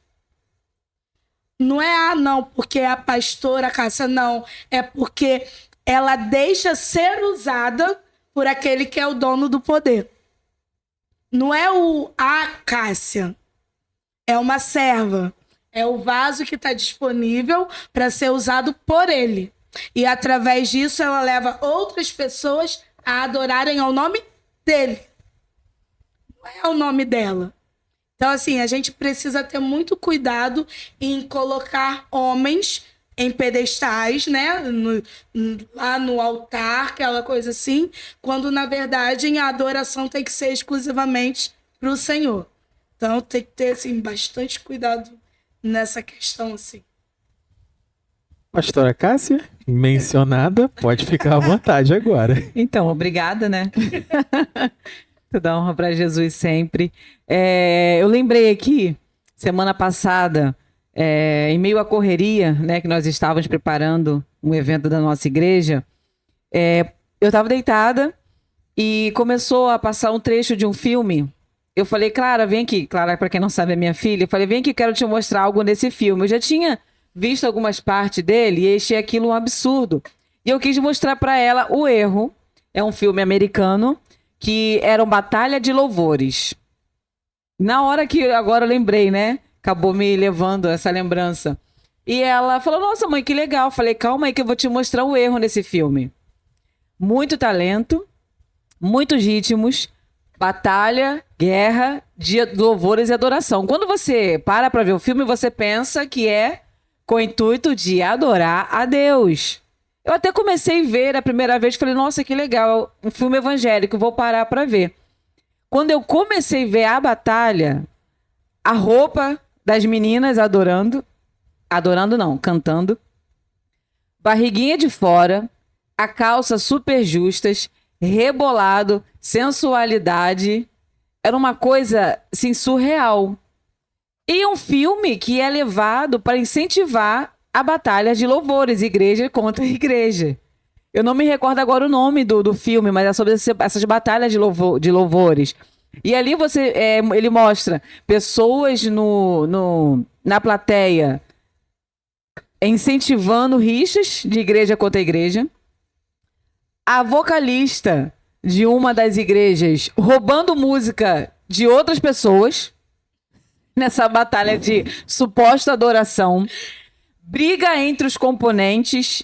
Não é, não, porque é a pastora Cássia, não. É porque ela deixa ser usada por aquele que é o dono do poder. Não é a Cássia. É uma serva. É o vaso que está disponível para ser usado por ele. E através disso ela leva outras pessoas a adorarem ao nome dele. Não é o nome dela. Então, assim, a gente precisa ter muito cuidado em colocar homens em pedestais, né? Lá no altar, aquela coisa assim, quando, na verdade, a adoração tem que ser exclusivamente para o Senhor. Então, tem que ter, assim, bastante cuidado nessa questão, assim. Pastora Cássia, mencionada, pode ficar à vontade agora. Então, obrigada, né? Toda honra para Jesus sempre. Eu lembrei aqui, semana passada, em meio à correria, né, que nós estávamos preparando um evento da nossa igreja, eu estava deitada e começou a passar um trecho de um filme. Eu falei, Clara, vem aqui. Clara, para quem não sabe, é minha filha. Eu falei, vem aqui, quero te mostrar algo nesse filme. Eu já tinha visto algumas partes dele e achei aquilo um absurdo. E eu quis mostrar para ela o erro. É um filme americano que era uma batalha de louvores. Na hora que agora eu lembrei, né? Acabou me levando essa lembrança. E ela falou, nossa, mãe, que legal. Eu falei, calma aí que eu vou te mostrar o erro nesse filme. Muito talento, muitos ritmos, batalha, guerra, de louvores e adoração. Quando você para ver o filme, você pensa que é com o intuito de adorar a Deus. Eu até comecei a ver a primeira vez, falei, nossa, que legal, um filme evangélico, vou parar para ver. Quando eu comecei a ver a batalha, a roupa das meninas cantando, barriguinha de fora, a calça super justas, rebolado, sensualidade, era uma coisa, assim, surreal. E um filme que é levado para incentivar a batalha de louvores, igreja contra igreja. Eu não me recordo agora o nome do filme, mas é sobre essas batalhas de louvores. E ali ele mostra pessoas na plateia incentivando rixas de igreja contra igreja. A vocalista de uma das igrejas roubando música de outras pessoas nessa batalha de suposta adoração. Briga entre os componentes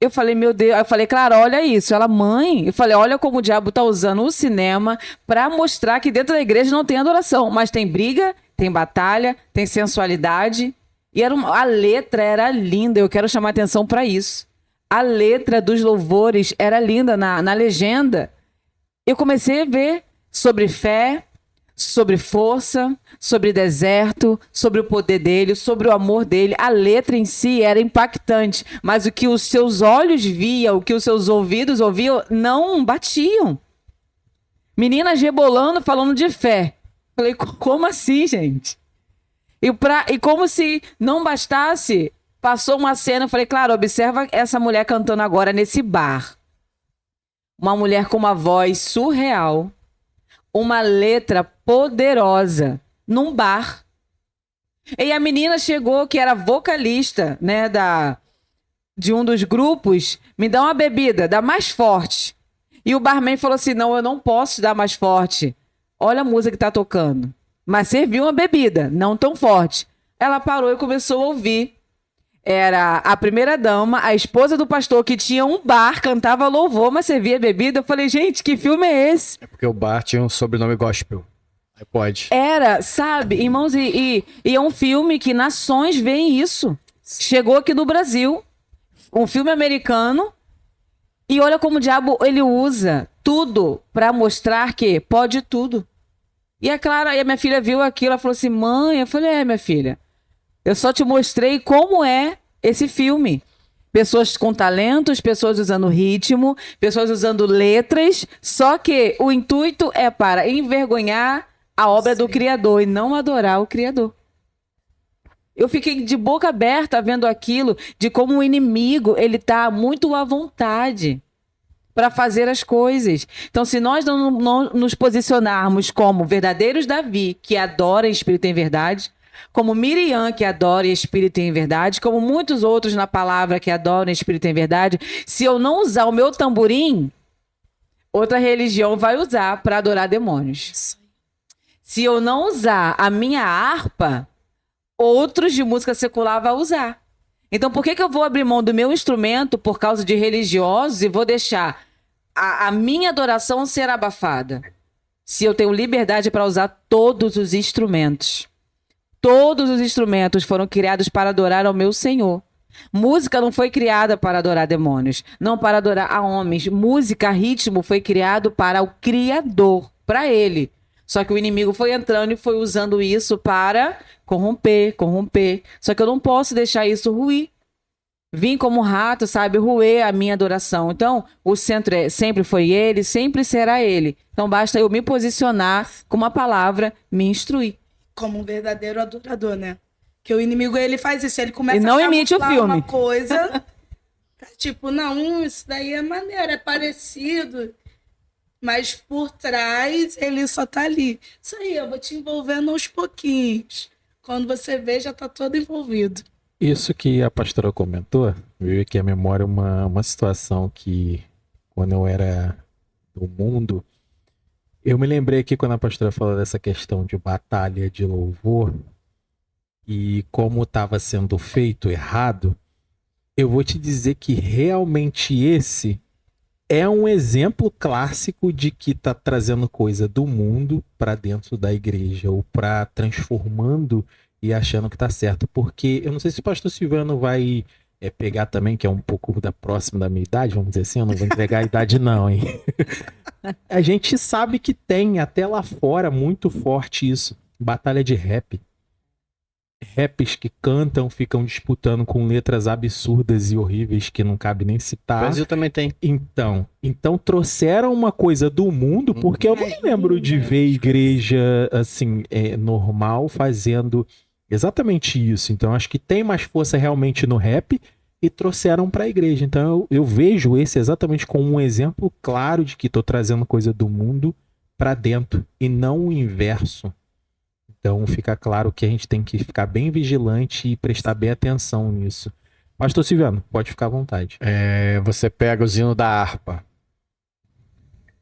Eu falei, meu Deus. Aí eu falei, Clara, olha isso. Ela, mãe. Eu falei, olha como o diabo tá usando o cinema pra mostrar que dentro da igreja não tem adoração. Mas tem briga, tem batalha, tem sensualidade. E a letra era linda. Eu quero chamar atenção pra isso. A letra dos louvores era linda na legenda. Eu comecei a ver sobre fé, sobre força, sobre deserto, sobre o poder dele, sobre o amor dele. A letra em si era impactante, mas o que os seus olhos viam, o que os seus ouvidos ouviam, não batiam. Meninas rebolando, falando de fé. Falei, como assim, gente? E como se não bastasse, passou uma cena, eu falei, claro, observa essa mulher cantando agora nesse bar. Uma mulher com uma voz surreal, uma letra poderosa, num bar. E a menina chegou, que era vocalista, né, de um dos grupos, me dá uma bebida, dá mais forte. E o barman falou assim, não, eu não posso te dar mais forte. Olha a música que tá tocando. Mas serviu uma bebida, não tão forte. Ela parou e começou a ouvir. Era a primeira dama, a esposa do pastor, que tinha um bar, cantava louvor, mas servia bebida. Eu falei, gente, que filme é esse? É porque o bar tinha um sobrenome gospel. Aí pode. Era, sabe, irmãos, e é um filme que nações veem isso. Chegou aqui no Brasil, um filme americano, e olha como o diabo, ele usa tudo para mostrar que pode tudo. E a Clara, e a minha filha viu aquilo, ela falou assim, mãe, eu falei, minha filha, eu só te mostrei como é esse filme. Pessoas com talentos, pessoas usando ritmo, pessoas usando letras, só que o intuito é para envergonhar a obra do Criador e não adorar o Criador. Eu fiquei de boca aberta vendo aquilo, de como o inimigo, ele tá muito à vontade para fazer as coisas. Então, se nós não nos posicionarmos como verdadeiros Davi, que adora em espírito e em verdade, como Miriam, que adora em espírito e em verdade, como muitos outros na palavra que adoram em espírito e em verdade, se eu não usar o meu tamborim, outra religião vai usar para adorar demônios. Se eu não usar a minha harpa, outros de música secular vão usar. Então, por que eu vou abrir mão do meu instrumento por causa de religiosos e vou deixar a minha adoração ser abafada? Se eu tenho liberdade para usar todos os instrumentos. Todos os instrumentos foram criados para adorar ao meu Senhor. Música não foi criada para adorar demônios, não para adorar a homens. Música, ritmo foi criado para o Criador, para Ele. Só que o inimigo foi entrando e foi usando isso para corromper. Só que eu não posso deixar isso ruir. Vim como rato, sabe, roer a minha adoração. Então, o centro sempre foi Ele, sempre será Ele. Então, basta eu me posicionar com uma palavra, me instruir. Como um verdadeiro adorador, né? Que o inimigo, ele faz isso, ele começa E não a imite o camuflar filme. uma coisa, tipo, não, isso daí é maneiro, é parecido, mas por trás ele só tá ali. Isso aí, eu vou te envolvendo aos pouquinhos. Quando você vê, já tá todo envolvido. Isso que a pastora comentou, veio aqui à memória uma situação que, quando eu era do mundo, eu me lembrei aqui quando a pastora falou dessa questão de batalha de louvor e como estava sendo feito errado. Eu vou te dizer que realmente esse é um exemplo clássico de que tá trazendo coisa do mundo para dentro da igreja ou para transformando e achando que tá certo. Porque eu não sei se o pastor Silvano vai pegar também, que é um pouco próximo da minha idade, vamos dizer assim, eu não vou entregar a idade não, hein? A gente sabe que tem até lá fora muito forte isso. Batalha de rap. Raps que cantam, ficam disputando com letras absurdas e horríveis que não cabe nem O citar. Brasil também tem. Então trouxeram uma coisa do mundo, porque eu não me lembro de ver igreja assim, normal fazendo exatamente isso. Então acho que tem mais força realmente no rap e trouxeram para a igreja. Então eu vejo esse exatamente como um exemplo claro de que estou trazendo coisa do mundo para dentro e não o inverso. Então fica claro que a gente tem que ficar bem vigilante e prestar bem atenção nisso. Pastor Silviano, pode ficar à vontade. Você pega o hino da harpa.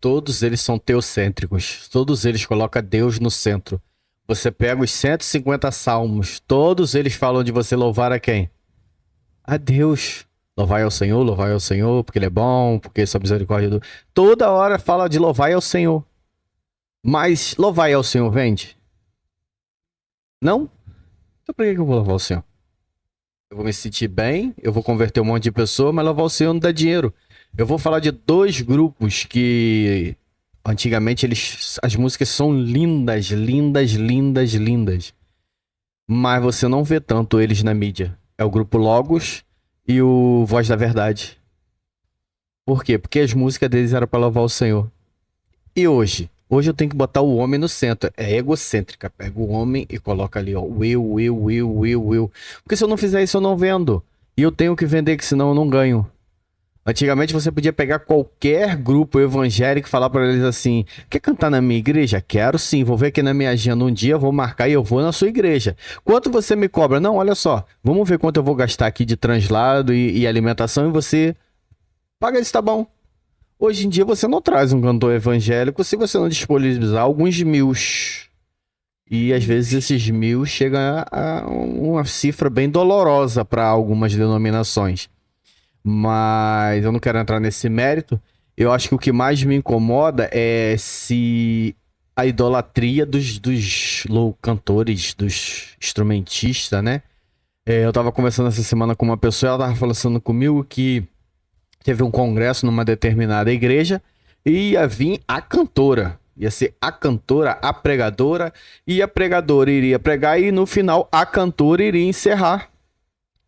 Todos eles são teocêntricos. Todos eles colocam Deus no centro. Você pega os 150 salmos. Todos eles falam de você louvar a quem? A Deus. louvai ao Senhor, porque Ele é bom, porque sua misericórdia... Toda hora fala de louvai ao Senhor. Mas louvai ao Senhor vende? Não? Então por que eu vou louvar o Senhor? Eu vou me sentir bem, eu vou converter um monte de pessoa, mas louvar o Senhor não dá dinheiro. Eu vou falar de 2 grupos que... Antigamente as músicas são lindas, lindas, lindas, lindas. Mas você não vê tanto eles na mídia. É o grupo Logos e o Voz da Verdade. Por quê? Porque as músicas deles eram para louvar o Senhor. E hoje? Hoje eu tenho que botar o homem no centro. É egocêntrica. Pega o homem e coloca ali, ó. O eu. Porque se eu não fizer isso, eu não vendo. E eu tenho que vender, que senão eu não ganho. Antigamente você podia pegar qualquer grupo evangélico e falar para eles assim: quer cantar na minha igreja? Quero sim, vou ver aqui na minha agenda um dia, vou marcar e eu vou na sua igreja. Quanto você me cobra? Não, olha só, vamos ver quanto eu vou gastar aqui de translado e alimentação e você paga isso, tá bom. Hoje em dia você não traz um cantor evangélico se você não disponibilizar alguns mil. E às vezes esses 1.000 chegam a uma cifra bem dolorosa para algumas denominações. Mas eu não quero entrar nesse mérito. Eu acho que o que mais me incomoda é se a idolatria dos cantores, dos instrumentistas, né? Eu tava conversando essa semana com uma pessoa, ela tava falando comigo que teve um congresso numa determinada igreja e ia vir a cantora. Ia ser a cantora, a pregadora, e a pregadora iria pregar e no final a cantora iria encerrar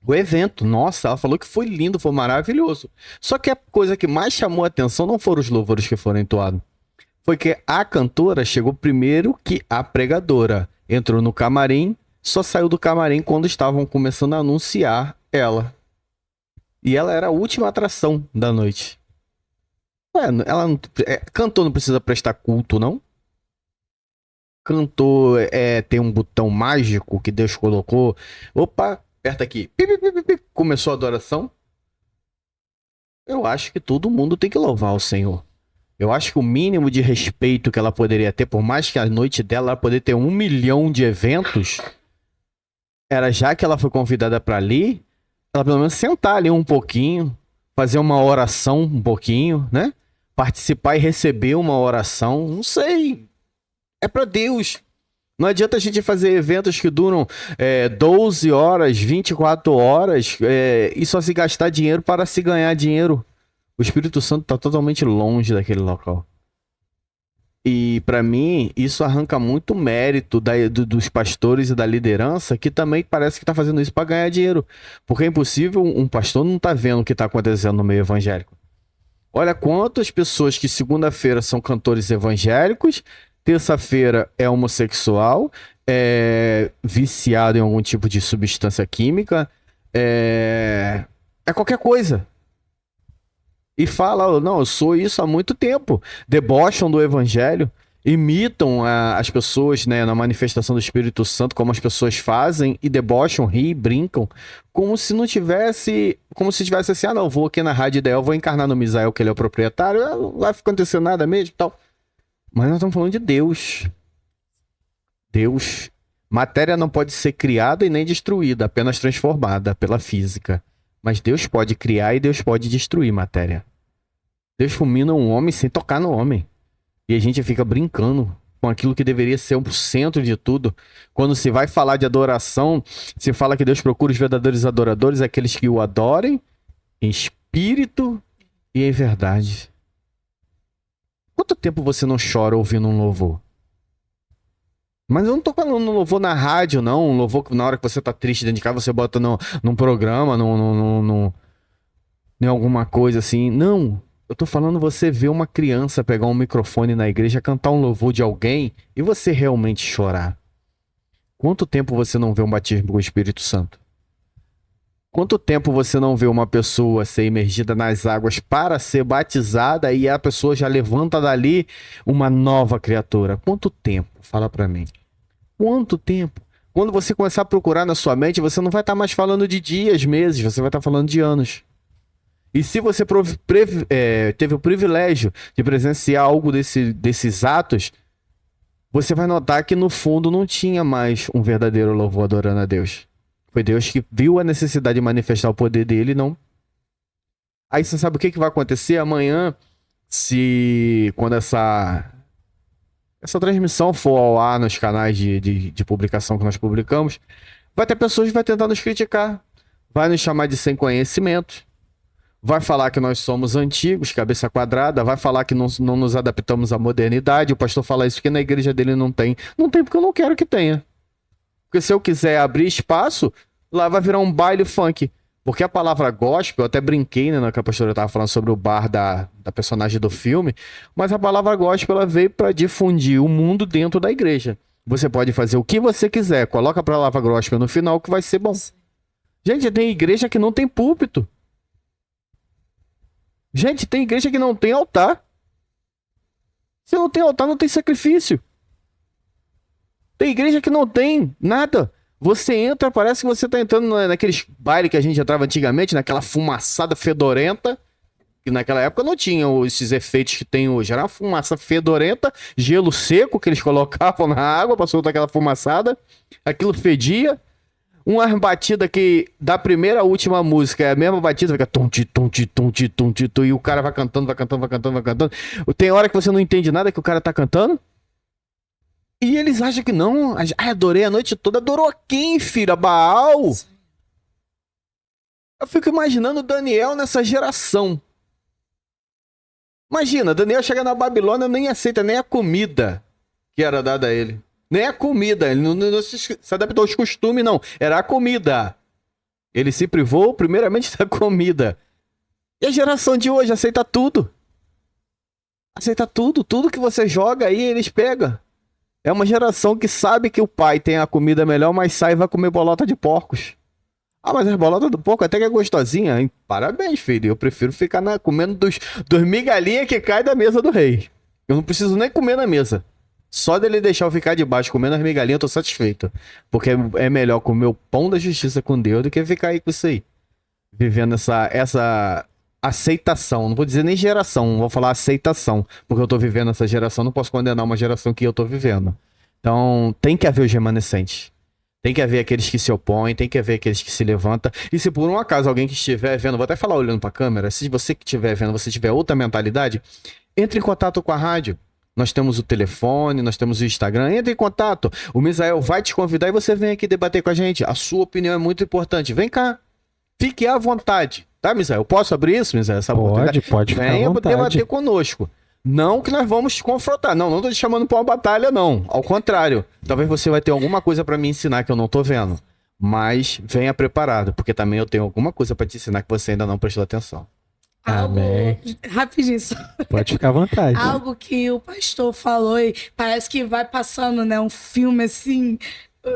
o evento. Nossa, ela falou que foi lindo, foi maravilhoso. Só que a coisa que mais chamou a atenção não foram os louvores que foram entoados. Foi que a cantora chegou primeiro que a pregadora. Entrou no camarim, só saiu do camarim quando estavam começando a anunciar ela. E ela era a última atração da noite. Ela não, cantor não precisa prestar culto, não? Cantor tem um botão mágico que Deus colocou. Opa, aperta aqui. Começou a adoração. Eu acho que todo mundo tem que louvar o Senhor. Eu acho que o mínimo de respeito que ela poderia ter, por mais que a noite dela ela poder ter 1 milhão de eventos, era já que ela foi convidada para ali, ela pelo menos sentar ali um pouquinho, fazer uma oração um pouquinho, né? Participar e receber uma oração, não sei. É para Deus. Não adianta a gente fazer eventos que duram 12 horas, 24 horas e só se gastar dinheiro para se ganhar dinheiro. O Espírito Santo está totalmente longe daquele local. E para mim, isso arranca muito mérito dos pastores e da liderança, que também parece que está fazendo isso para ganhar dinheiro. Porque é impossível um pastor não tá vendo o que está acontecendo no meio evangélico. Olha quantas pessoas que segunda-feira são cantores evangélicos, terça-feira é homossexual, é viciado em algum tipo de substância química, é qualquer coisa. E fala, não, eu sou isso há muito tempo. Debocham do evangelho, imitam as pessoas, né, na manifestação do Espírito Santo, como as pessoas fazem, e debocham, riem, brincam, como se não tivesse, como se tivesse assim, não, vou aqui na Rádio Ideal, vou encarnar no Misael, que ele é o proprietário, não vai acontecer nada mesmo e tal. Mas nós estamos falando de Deus. Deus. Matéria não pode ser criada e nem destruída, apenas transformada pela física. Mas Deus pode criar e Deus pode destruir matéria. Deus fulmina um homem sem tocar no homem. E a gente fica brincando com aquilo que deveria ser o centro de tudo. Quando se vai falar de adoração, se fala que Deus procura os verdadeiros adoradores, aqueles que o adorem em espírito e em verdade. Quanto tempo você não chora ouvindo um louvor? Mas eu não tô falando um louvor na rádio, não. Um louvor que na hora que você tá triste dentro de casa, você bota num programa, em alguma coisa assim. Não. Eu tô falando você ver uma criança pegar um microfone na igreja, cantar um louvor de alguém e você realmente chorar. Quanto tempo você não vê um batismo com o Espírito Santo? Quanto tempo você não vê uma pessoa ser imergida nas águas para ser batizada e a pessoa já levanta dali uma nova criatura? Quanto tempo? Fala pra mim. Quanto tempo? Quando você começar a procurar na sua mente, você não vai estar mais falando de dias, meses, você vai estar falando de anos. E se você teve o privilégio de presenciar algo desses atos, você vai notar que no fundo não tinha mais um verdadeiro louvor adorando a Deus. Foi Deus que viu a necessidade de manifestar o poder dele e não Aí você sabe o que vai acontecer amanhã, quando essa transmissão for ao ar nos canais de publicação que nós publicamos, vai ter pessoas que vão tentar nos criticar, vai nos chamar de sem conhecimento, vai falar que nós somos antigos, cabeça quadrada, vai falar que não nos adaptamos à modernidade. O pastor fala isso porque na igreja dele não tem. Não tem porque eu não quero que tenha. Porque se eu quiser abrir espaço, lá vai virar um baile funk. Porque a palavra gospel, eu até brinquei, né, que a pastora estava falando sobre o bar da personagem do filme, mas a palavra gospel ela veio para difundir o mundo dentro da igreja. Você pode fazer o que você quiser, coloca a palavra gospel no final que vai ser bom. Gente, tem igreja que não tem púlpito. Gente, tem igreja que não tem altar. Se não tem altar, não tem sacrifício. Tem igreja que não tem nada. Você entra, parece que você tá entrando naqueles bailes que a gente entrava antigamente, naquela fumaçada fedorenta, que naquela época não tinham esses efeitos que tem hoje. Era uma fumaça fedorenta, gelo seco que eles colocavam na água para soltar aquela fumaçada. Aquilo fedia. Uma batida que da primeira à última música é a mesma batida, fica tum-ti, tum-ti, tum-ti, tum-ti, tum, e o cara vai cantando, vai cantando, vai cantando, vai cantando. Tem hora que você não entende nada que o cara tá cantando. E eles acham que não. Adorei a noite toda. Adorou quem, filho? A Baal? Eu fico imaginando Daniel nessa geração. Imagina, Daniel chega na Babilônia e nem aceita nem a comida que era dada a ele. Nem a comida. Ele não se adaptou aos costumes, não. Era a comida. Ele se privou primeiramente da comida. E a geração de hoje aceita tudo. Aceita tudo. Tudo que você joga aí, eles pegam. É uma geração que sabe que o pai tem a comida melhor, mas sai e vai comer bolota de porcos. Ah, mas as bolotas do porco até que é gostosinha, hein? Parabéns, filho. Eu prefiro ficar comendo dos migalhinhas que cai da mesa do rei. Eu não preciso nem comer na mesa. Só dele deixar eu ficar de baixo comendo as migalhinhas, eu tô satisfeito. Porque é melhor comer o pão da justiça com Deus do que ficar aí com isso aí. Vivendo essa aceitação. Não vou dizer nem geração, vou falar aceitação. Porque eu tô vivendo essa geração, não posso condenar uma geração que eu tô vivendo. Então, tem que haver os remanescentes. Tem que haver aqueles que se opõem, tem que haver aqueles que se levantam. E se por um acaso alguém que estiver vendo, vou até falar olhando pra câmera, se você que estiver vendo, você tiver outra mentalidade, entre em contato com a rádio. Nós temos o telefone, nós temos o Instagram, entre em contato. O Misael vai te convidar e você vem aqui debater com a gente. A sua opinião é muito importante. Vem cá, fique à vontade. Tá, Misael? Eu posso abrir isso, Misael? Pode ficar à vontade. Venha debater conosco. Não que nós vamos te confrontar. Não tô te chamando pra uma batalha, não. Ao contrário. Talvez você vai ter alguma coisa pra me ensinar que eu não tô vendo. Mas venha preparado, porque também eu tenho alguma coisa pra te ensinar que você ainda não prestou atenção. Amém. Rapidinho só. Pode ficar à vontade. Algo que o pastor falou e parece que vai passando, né, um filme assim,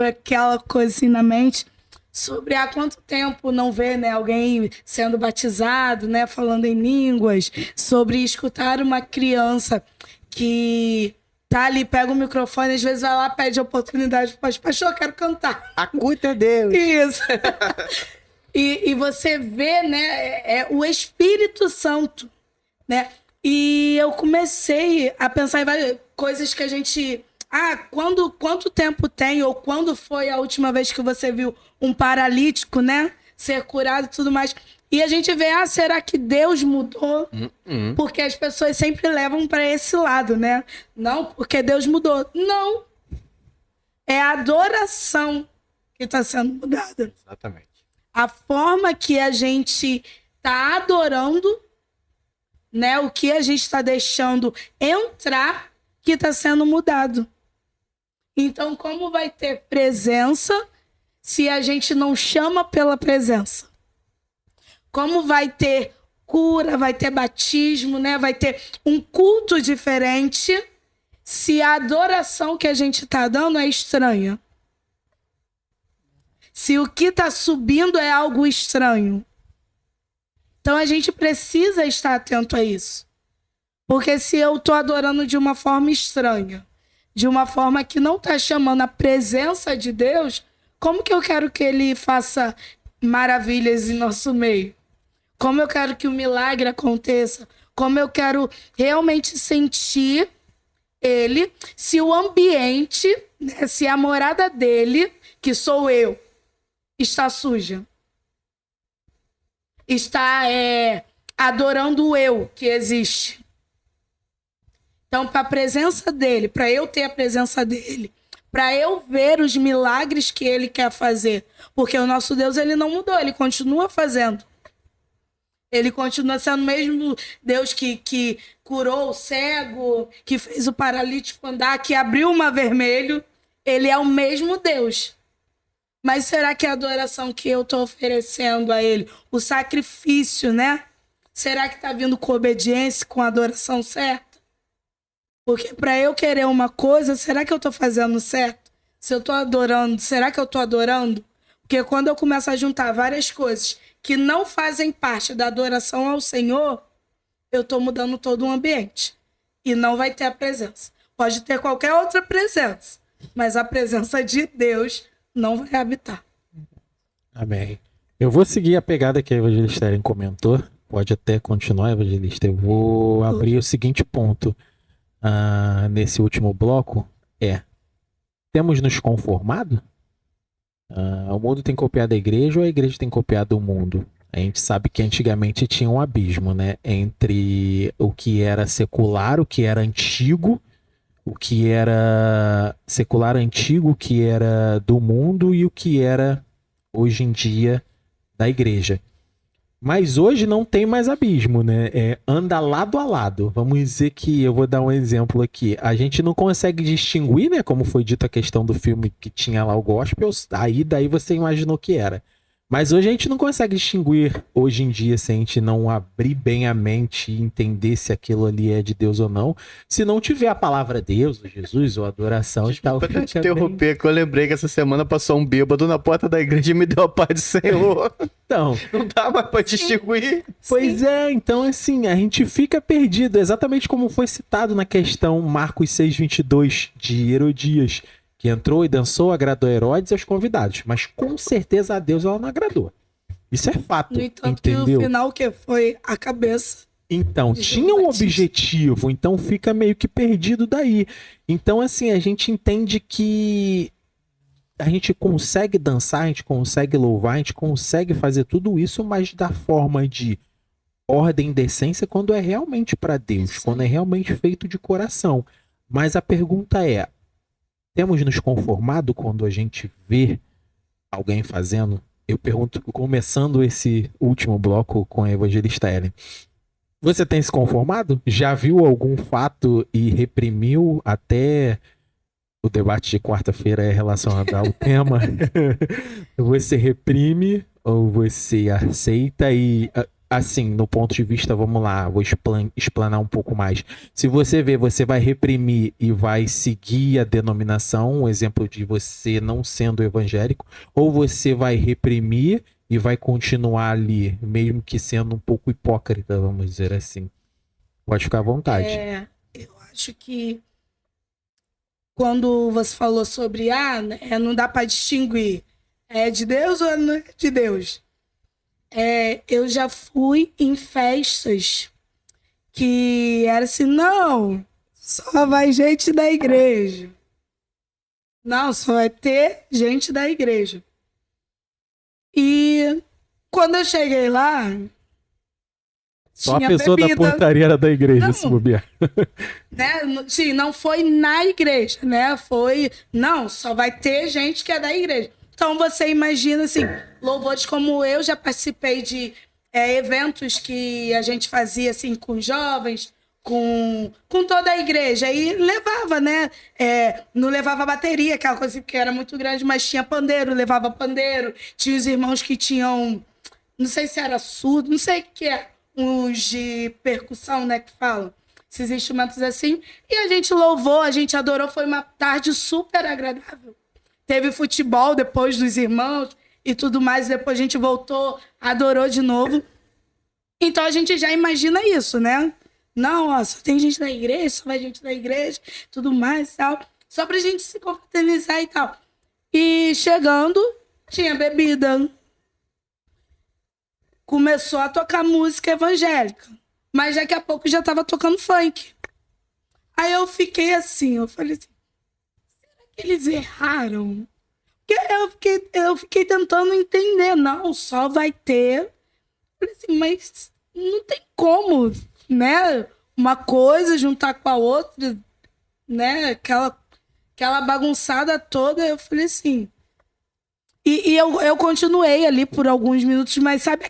aquela coisa assim na mente, sobre há quanto tempo não vê, né, alguém sendo batizado, né, falando em línguas, sobre escutar uma criança que tá ali, pega o microfone, às vezes vai lá, pede oportunidade pro pastor, eu quero cantar. Acuta Deus. Isso. E você vê, né, o Espírito Santo, né? E eu comecei a pensar em várias coisas que a gente... quanto tempo tem, ou quando foi a última vez que você viu um paralítico, né, ser curado e tudo mais. E a gente vê, será que Deus mudou? Porque as pessoas sempre levam para esse lado, né? Não, porque Deus mudou. Não. É a adoração que está sendo mudada. Exatamente. A forma que a gente está adorando, né? O que a gente está deixando entrar, que está sendo mudado. Então, como vai ter presença se a gente não chama pela presença? Como vai ter cura, vai ter batismo, né? Vai ter um culto diferente se a adoração que a gente está dando é estranha? Se o que está subindo é algo estranho. Então a gente precisa estar atento a isso. Porque se eu estou adorando de uma forma estranha, de uma forma que não está chamando a presença de Deus, como que eu quero que Ele faça maravilhas em nosso meio? Como eu quero que o milagre aconteça? Como eu quero realmente sentir Ele, se o ambiente, né, se a morada dele, que sou eu, está suja? Está adorando o eu que existe. Então, para a presença dele, para eu ter a presença dele, para eu ver os milagres que ele quer fazer, porque o nosso Deus, ele não mudou, ele continua fazendo. Ele continua sendo o mesmo Deus que curou o cego, que fez o paralítico andar, que abriu o mar vermelho. Ele é o mesmo Deus. Mas será que a adoração que eu estou oferecendo a ele, o sacrifício, né? Será que está vindo com obediência, com a adoração certa? Porque para eu querer uma coisa, será que eu estou fazendo certo? Se eu estou adorando, será que eu estou adorando? Porque quando eu começo a juntar várias coisas que não fazem parte da adoração ao Senhor, eu estou mudando todo o ambiente. E não vai ter a presença. Pode ter qualquer outra presença, mas a presença de Deus não vai habitar. Amém. Eu vou seguir a pegada que a evangelista Ellen comentou. Pode até continuar, evangelista. Eu vou abrir o seguinte ponto nesse último bloco. Temos nos conformado? O mundo tem copiado a igreja ou a igreja tem copiado o mundo? A gente sabe que antigamente tinha um abismo, né? Entre o que era secular, o que era antigo, o que era secular antigo, o que era do mundo e o que era hoje em dia da igreja. Mas hoje não tem mais abismo, né? Anda lado a lado. Vamos dizer que, eu vou dar um exemplo aqui. A gente não consegue distinguir, né? Como foi dito a questão do filme que tinha lá o gospel. Daí você imaginou que era. Mas hoje a gente não consegue distinguir, hoje em dia, se a gente não abrir bem a mente e entender se aquilo ali é de Deus ou não. Se não tiver a palavra Deus, ou Jesus, ou adoração, tal. Pode te interromper, que eu lembrei que essa semana passou um bêbado na porta da igreja e me deu a paz do Senhor. Então, Não dá mais pra distinguir. pois é, então assim, a gente fica perdido, exatamente como foi citado na questão Marcos 6:22 de Herodias, que entrou e dançou, agradou a Herodes e aos convidados, mas com certeza a Deus ela não agradou. Isso é fato, No entanto, entendeu? que o final que foi a cabeça. Então, de tinha João um Batista. objetivo, então fica meio que perdido daí. Então, assim, a gente entende que a gente consegue dançar, a gente consegue louvar, a gente consegue fazer tudo isso, mas da forma de ordem e decência quando é realmente para Deus, quando é realmente feito de coração. Mas a pergunta é, temos nos conformado quando a gente vê alguém fazendo? Eu pergunto, começando esse último bloco com a evangelista Ellen. Você tem se conformado? Já viu algum fato e reprimiu? Até o debate de quarta-feira é relacionado ao tema. Você reprime ou você aceita? E assim, no ponto de vista, vamos lá, vou explanar um pouco mais. Se você vê, você vai reprimir e vai seguir a denominação, um exemplo de você não sendo evangélico, ou você vai reprimir e vai continuar ali, mesmo que sendo um pouco hipócrita, vamos dizer assim. Pode ficar à vontade. Eu acho que quando você falou sobre não dá para distinguir é de Deus ou não é de Deus. Eu já fui em festas que era assim, não, só vai gente da igreja. Não, só vai ter gente da igreja. E quando eu cheguei lá, Só a tinha pessoa bebida, da portaria era da igreja, Não. se bobear. né? Sim, não foi na igreja, né? Não, só vai ter gente que é da igreja. Então você imagina assim, louvores como eu já participei de eventos que a gente fazia assim com jovens, com toda a igreja e levava, né? Não levava bateria, aquela coisa assim, porque era muito grande, mas tinha pandeiro, levava pandeiro. Tinha os irmãos que tinham, não sei se era surdo, não sei o que é, uns de percussão, né, que falam. Esses instrumentos assim. E a gente louvou, a gente adorou, foi uma tarde super agradável. Teve futebol depois dos irmãos e tudo mais. Depois a gente voltou, adorou de novo. Então a gente já imagina isso, né? Não, só tem gente da igreja, só vai gente da igreja, tudo mais e tal. Só pra gente se confraternizar e tal. E chegando, tinha bebida. Começou a tocar música evangélica. Mas daqui a pouco já tava tocando funk. Aí eu fiquei assim, eu falei assim, eles erraram. Porque eu fiquei tentando entender. Não, só vai ter. Eu falei assim, mas não tem como, né? Uma coisa juntar com a outra, né? Aquela bagunçada toda. Eu falei assim. E eu continuei ali por alguns minutos, mas sabe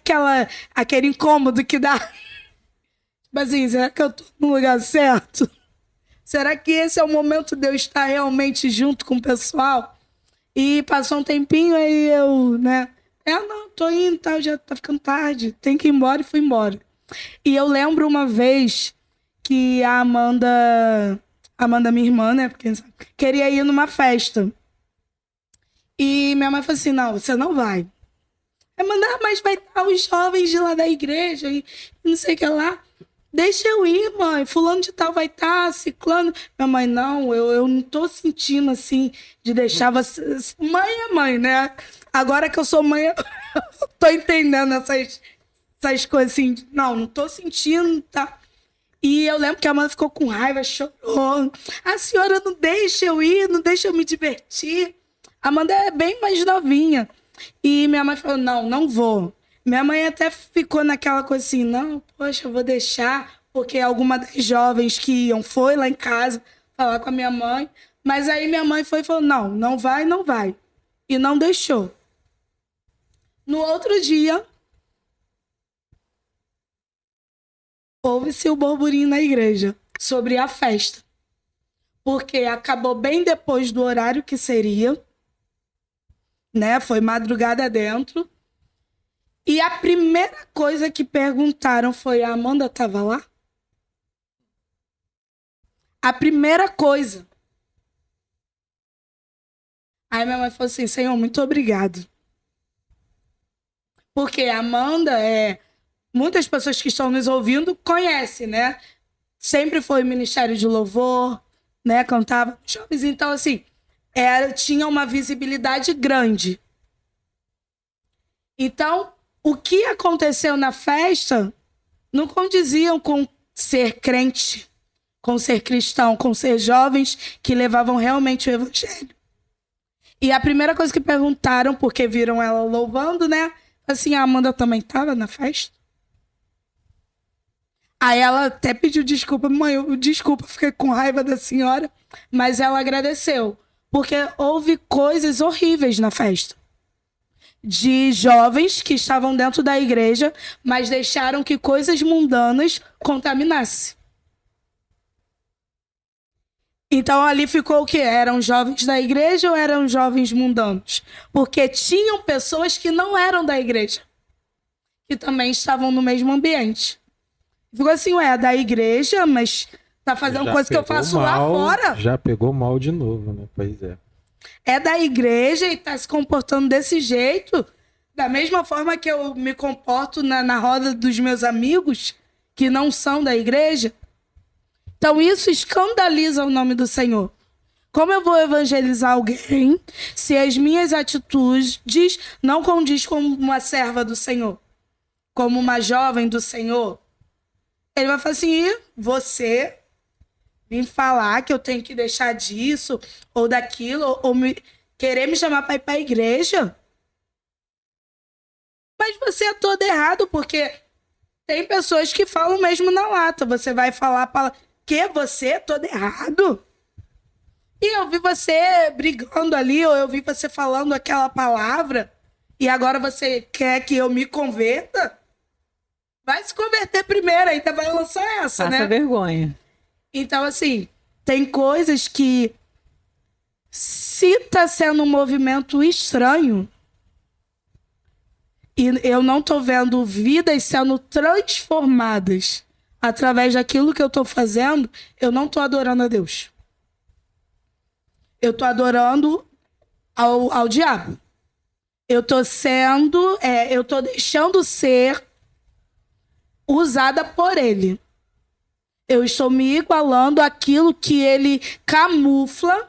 aquele incômodo que dá? Tipo assim, será que eu tô no lugar certo? Será que esse é o momento de eu estar realmente junto com o pessoal? E passou um tempinho, aí eu, né? Não, tô indo, tá, já tá ficando tarde, tem que ir embora, e fui embora. E eu lembro uma vez que a Amanda, minha irmã, né? Porque queria ir numa festa. E minha mãe falou assim: não, você não vai. Amanda, mas vai estar os jovens de lá da igreja e não sei o que lá. Deixa eu ir, mãe. Fulano de tal vai estar, ciclano. Minha mãe, não, eu não tô sentindo assim de deixar você. Mãe é mãe, né? Agora que eu sou mãe, eu tô entendendo essas coisas assim. Não tô sentindo, tá? E eu lembro que a mãe ficou com raiva, chorou. A senhora não deixa eu ir, não deixa eu me divertir. A Amanda é bem mais novinha. E minha mãe falou: não vou. Minha mãe até ficou naquela coisa assim: não, poxa, eu vou deixar, porque alguma das jovens que iam foi lá em casa falar com a minha mãe. Mas aí minha mãe foi e falou: não vai, não vai. E não deixou. No outro dia, houve-se o burburinho na igreja sobre a festa. Porque acabou bem depois do horário que seria, né? Foi madrugada dentro. E a primeira coisa que perguntaram foi: a Amanda estava lá? A primeira coisa. Aí minha mãe falou assim: Senhor, muito obrigado. Porque a Amanda muitas pessoas que estão nos ouvindo conhecem, né? Sempre foi ministério de louvor, né? Cantava jovens. Então, assim, tinha uma visibilidade grande. Então, o que aconteceu na festa não condiziam com ser crente, com ser cristão, com ser jovens que levavam realmente o evangelho. E a primeira coisa que perguntaram, porque viram ela louvando, né? Assim, a Amanda também estava na festa? Aí ela até pediu desculpa. Mãe, desculpa, fiquei com raiva da senhora. Mas ela agradeceu. Porque houve coisas horríveis na festa. De jovens que estavam dentro da igreja, mas deixaram que coisas mundanas contaminassem. Então ali ficou o quê? Eram jovens da igreja ou eram jovens mundanos? Porque tinham pessoas que não eram da igreja, que também estavam no mesmo ambiente. Ficou assim: é da igreja, mas tá fazendo Já coisa que eu pegou faço lá mal, fora. Já pegou mal de novo, né? Pois é. É da igreja e tá se comportando desse jeito, da mesma forma que eu me comporto na roda dos meus amigos, que não são da igreja. Então isso escandaliza o nome do Senhor. Como eu vou evangelizar alguém se as minhas atitudes não condiz como uma serva do Senhor, como uma jovem do Senhor? Ele vai falar assim: você vem falar que eu tenho que deixar disso ou daquilo, ou querer me chamar para ir para a igreja? Mas você é todo errado, porque tem pessoas que falam mesmo na lata. Você vai falar que você é todo errado? E eu vi você brigando ali, ou eu vi você falando aquela palavra, e agora você quer que eu me converta? Vai se converter primeiro, ainda vai lançar essa, né? Passa vergonha. Então, assim, tem coisas que, se tá sendo um movimento estranho, e eu não tô vendo vidas sendo transformadas através daquilo que eu tô fazendo, eu não tô adorando a Deus. Eu tô adorando ao diabo. Eu tô deixando ser usada por ele. Eu estou me igualando àquilo que ele camufla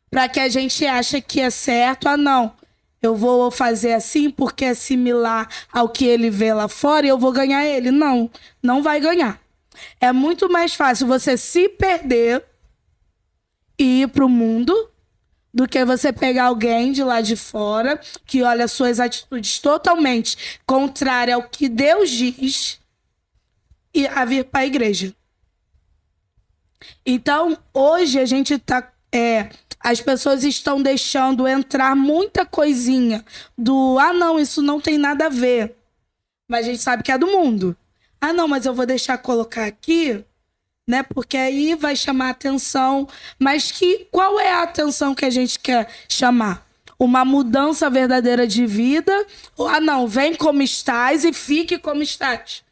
para que a gente ache que é certo. Não, eu vou fazer assim porque é similar ao que ele vê lá fora e eu vou ganhar ele. Não, não vai ganhar. É muito mais fácil você se perder e ir para o mundo do que você pegar alguém de lá de fora que olha suas atitudes totalmente contrárias ao que Deus diz a vir para a igreja. Então, hoje a gente tá. As pessoas estão deixando entrar muita coisinha do não, isso não tem nada a ver. Mas a gente sabe que é do mundo. Não, mas eu vou deixar colocar aqui, né? Porque aí vai chamar atenção. Mas qual é a atenção que a gente quer chamar? Uma mudança verdadeira de vida? Ou, não, vem como estás e fique como estás.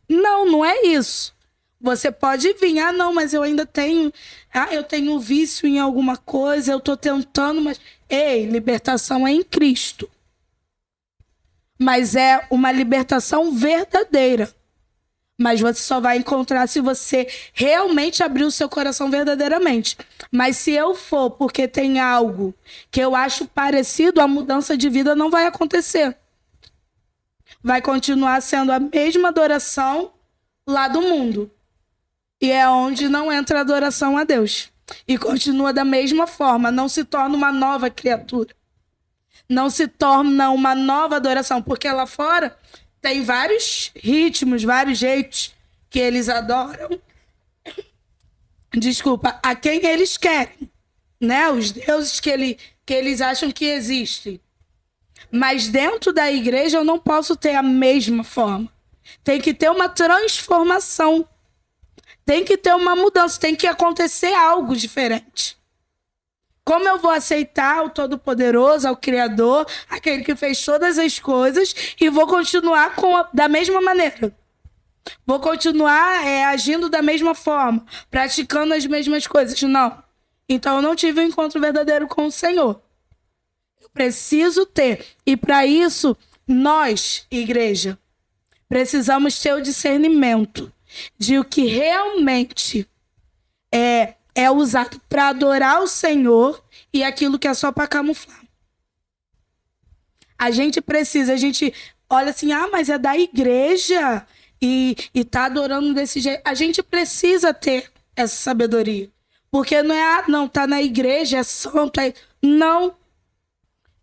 Não, não é isso. Você pode vir, não, mas eu ainda tenho, eu tenho vício em alguma coisa, eu tô tentando, mas... Ei, libertação é em Cristo. Mas é uma libertação verdadeira. Mas você só vai encontrar se você realmente abrir o seu coração verdadeiramente. Mas se eu for porque tem algo que eu acho parecido, a mudança de vida não vai acontecer. Vai continuar sendo a mesma adoração lá do mundo. E é onde não entra a adoração a Deus. E continua da mesma forma, não se torna uma nova criatura. Não se torna uma nova adoração, porque lá fora tem vários ritmos, vários jeitos que eles adoram. Desculpa, a quem eles querem, né? Os deuses que eles acham que existem. Mas dentro da igreja eu não posso ter a mesma forma. Tem que ter uma transformação. Tem que ter uma mudança, tem que acontecer algo diferente. Como eu vou aceitar o Todo-Poderoso, o Criador, aquele que fez todas as coisas, e vou continuar da mesma maneira? Vou continuar agindo da mesma forma, praticando as mesmas coisas? Não. Então eu não tive um encontro verdadeiro com o Senhor. Eu preciso ter. E para isso, nós, igreja, precisamos ter o discernimento de o que realmente é usado para adorar o Senhor e aquilo que é só para camuflar. A gente olha assim, mas é da igreja e tá adorando desse jeito. A gente precisa ter essa sabedoria. Porque não é, tá na igreja, é santo. Não.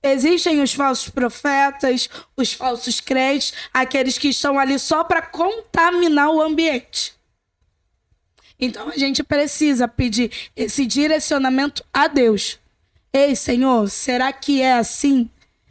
Existem os falsos profetas, os falsos crentes, aqueles que estão ali só para contaminar o ambiente. Então a gente precisa pedir esse direcionamento a Deus. Ei, Senhor, será que é assim?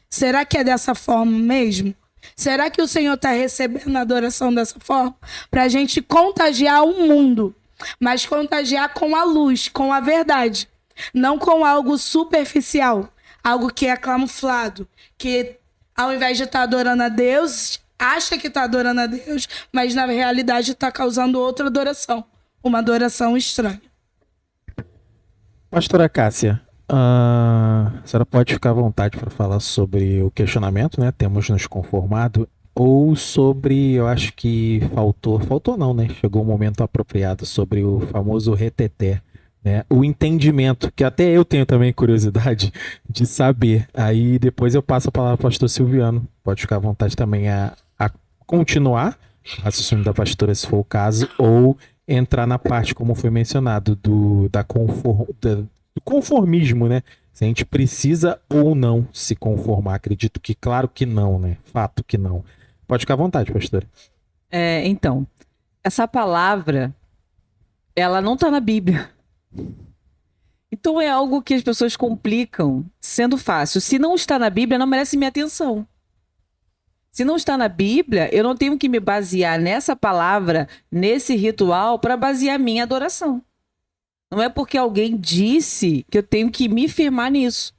Será que é dessa forma mesmo? Será que o Senhor está recebendo a adoração dessa forma? Para a gente contagiar o mundo, mas contagiar com a luz, com a verdade, não com algo superficial. Algo que é camuflado, que ao invés de estar adorando a Deus, acha que está adorando a Deus, mas na realidade está causando outra adoração, uma adoração estranha. Pastora Cássia, a senhora pode ficar à vontade para falar sobre o questionamento, né? Temos nos conformado, ou sobre, eu acho que faltou não, né? Chegou o momento apropriado sobre o famoso reteté. O entendimento, que até eu tenho também curiosidade de saber. Aí depois eu passo a palavra ao pastor Silviano. Pode ficar à vontade também a continuar o raciocínio da pastora, se for o caso, ou entrar na parte, como foi mencionado, do conformismo, né? Se a gente precisa ou não se conformar. Acredito que, claro que não, né? Fato que não. Pode ficar à vontade, pastora. Então, essa palavra, ela não está na Bíblia. Então é algo que as pessoas complicam sendo fácil. Se não está na Bíblia, não merece minha atenção. Se não está na Bíblia, eu não tenho que me basear nessa palavra, nesse ritual, para basear minha adoração. Não é porque alguém disse que eu tenho que me firmar nisso.